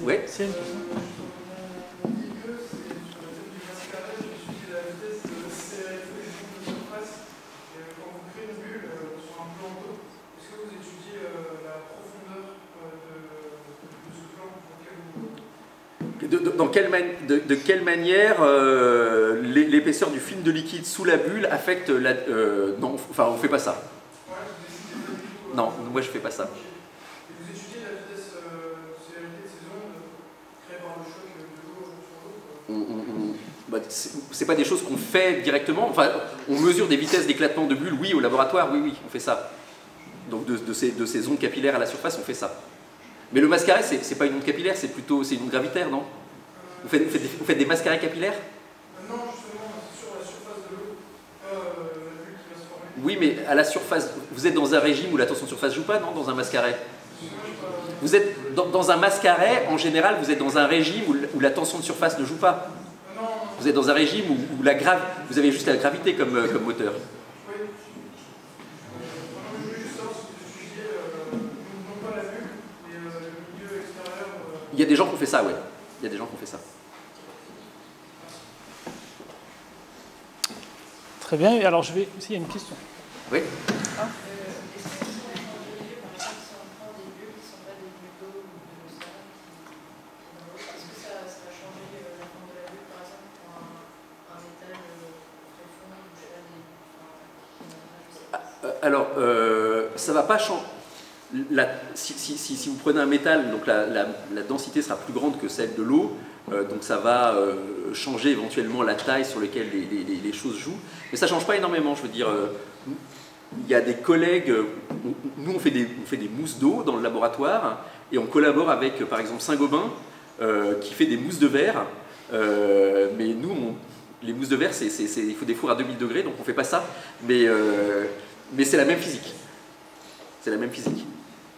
Oui. De quelle manière l'épaisseur du film de liquide sous la bulle affecte la... non, enfin, on ne fait pas ça. Non, moi je ne fais pas ça. Vous étudiez la vitesse célérité de ces ondes créées par le choc de l'eau sur l'eau? C'est pas des choses qu'on fait directement. Enfin, on mesure des vitesses d'éclatement de bulles, oui, au laboratoire, oui, on fait ça. Donc de ces ondes capillaires à la surface, on fait ça. Mais le mascaret, c'est pas une onde capillaire, c'est une onde gravitaire, non? Vous faites des mascarets capillaires? Non, justement, c'est sur la surface de l'eau, la bulle qui va se former. Oui, mais à la surface, vous êtes dans un régime où la tension de surface joue pas, non? Dans un mascaret? Vous êtes dans un mascaret, en général, vous êtes dans un régime où la tension de surface ne joue pas. Vous êtes dans un régime où vous avez juste la gravité comme moteur. Oui. Je voulais juste savoir si vous étudiez non pas la bulle, mais le milieu extérieur. Il y a des gens qui ont fait ça, ouais. Il y a des gens qui ont fait ça. Très bien. Et alors, il y a une question. Oui. Alors, ça va pas changer. Si vous prenez un métal, donc la densité sera plus grande que celle de l'eau, donc ça va changer éventuellement la taille sur laquelle les choses jouent, mais ça ne change pas énormément, je veux dire. il y a des collègues, nous on fait des mousses d'eau dans le laboratoire, et on collabore avec par exemple Saint-Gobain, qui fait des mousses de verre, mais nous, les mousses de verre, il faut des fours à 2000 degrés, donc on ne fait pas ça, mais c'est la même physique. C'est la même physique.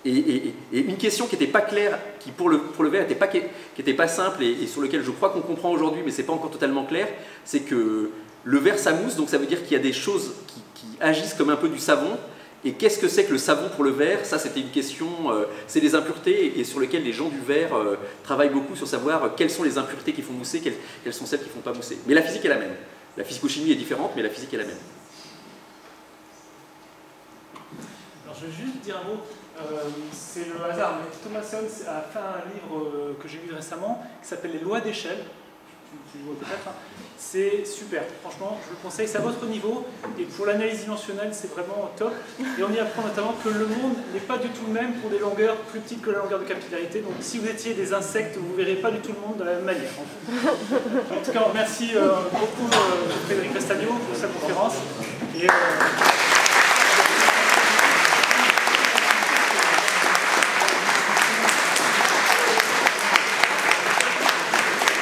Et une question qui n'était pas claire, qui pour le verre qui n'était pas simple et sur lequel je crois qu'on comprend aujourd'hui, mais ce n'est pas encore totalement clair, c'est que le verre s'amousse, donc ça veut dire qu'il y a des choses qui agissent comme un peu du savon. Et qu'est-ce que c'est que le savon pour le verre? Ça, c'était une question, c'est les impuretés et sur lesquelles les gens du verre travaillent beaucoup sur savoir quelles sont les impuretés qui font mousser, quelles sont celles qui ne font pas mousser. Mais la physique est la même. La physico-chimie est différente, mais la physique est la même. Alors, je vais juste dire un mot. C'est le hasard, mais Thomas Sons a fait un livre que j'ai lu récemment qui s'appelle Les lois d'échelle. Tu le vois peut-être. C'est super, franchement, je le conseille, c'est à votre niveau. Et pour l'analyse dimensionnelle, c'est vraiment top. Et on y apprend notamment que le monde n'est pas du tout le même pour des longueurs plus petites que la longueur de capillarité. Donc si vous étiez des insectes, vous ne verrez pas du tout le monde de la même manière. En tout cas, merci beaucoup Frédéric Restagno pour sa conférence. Et,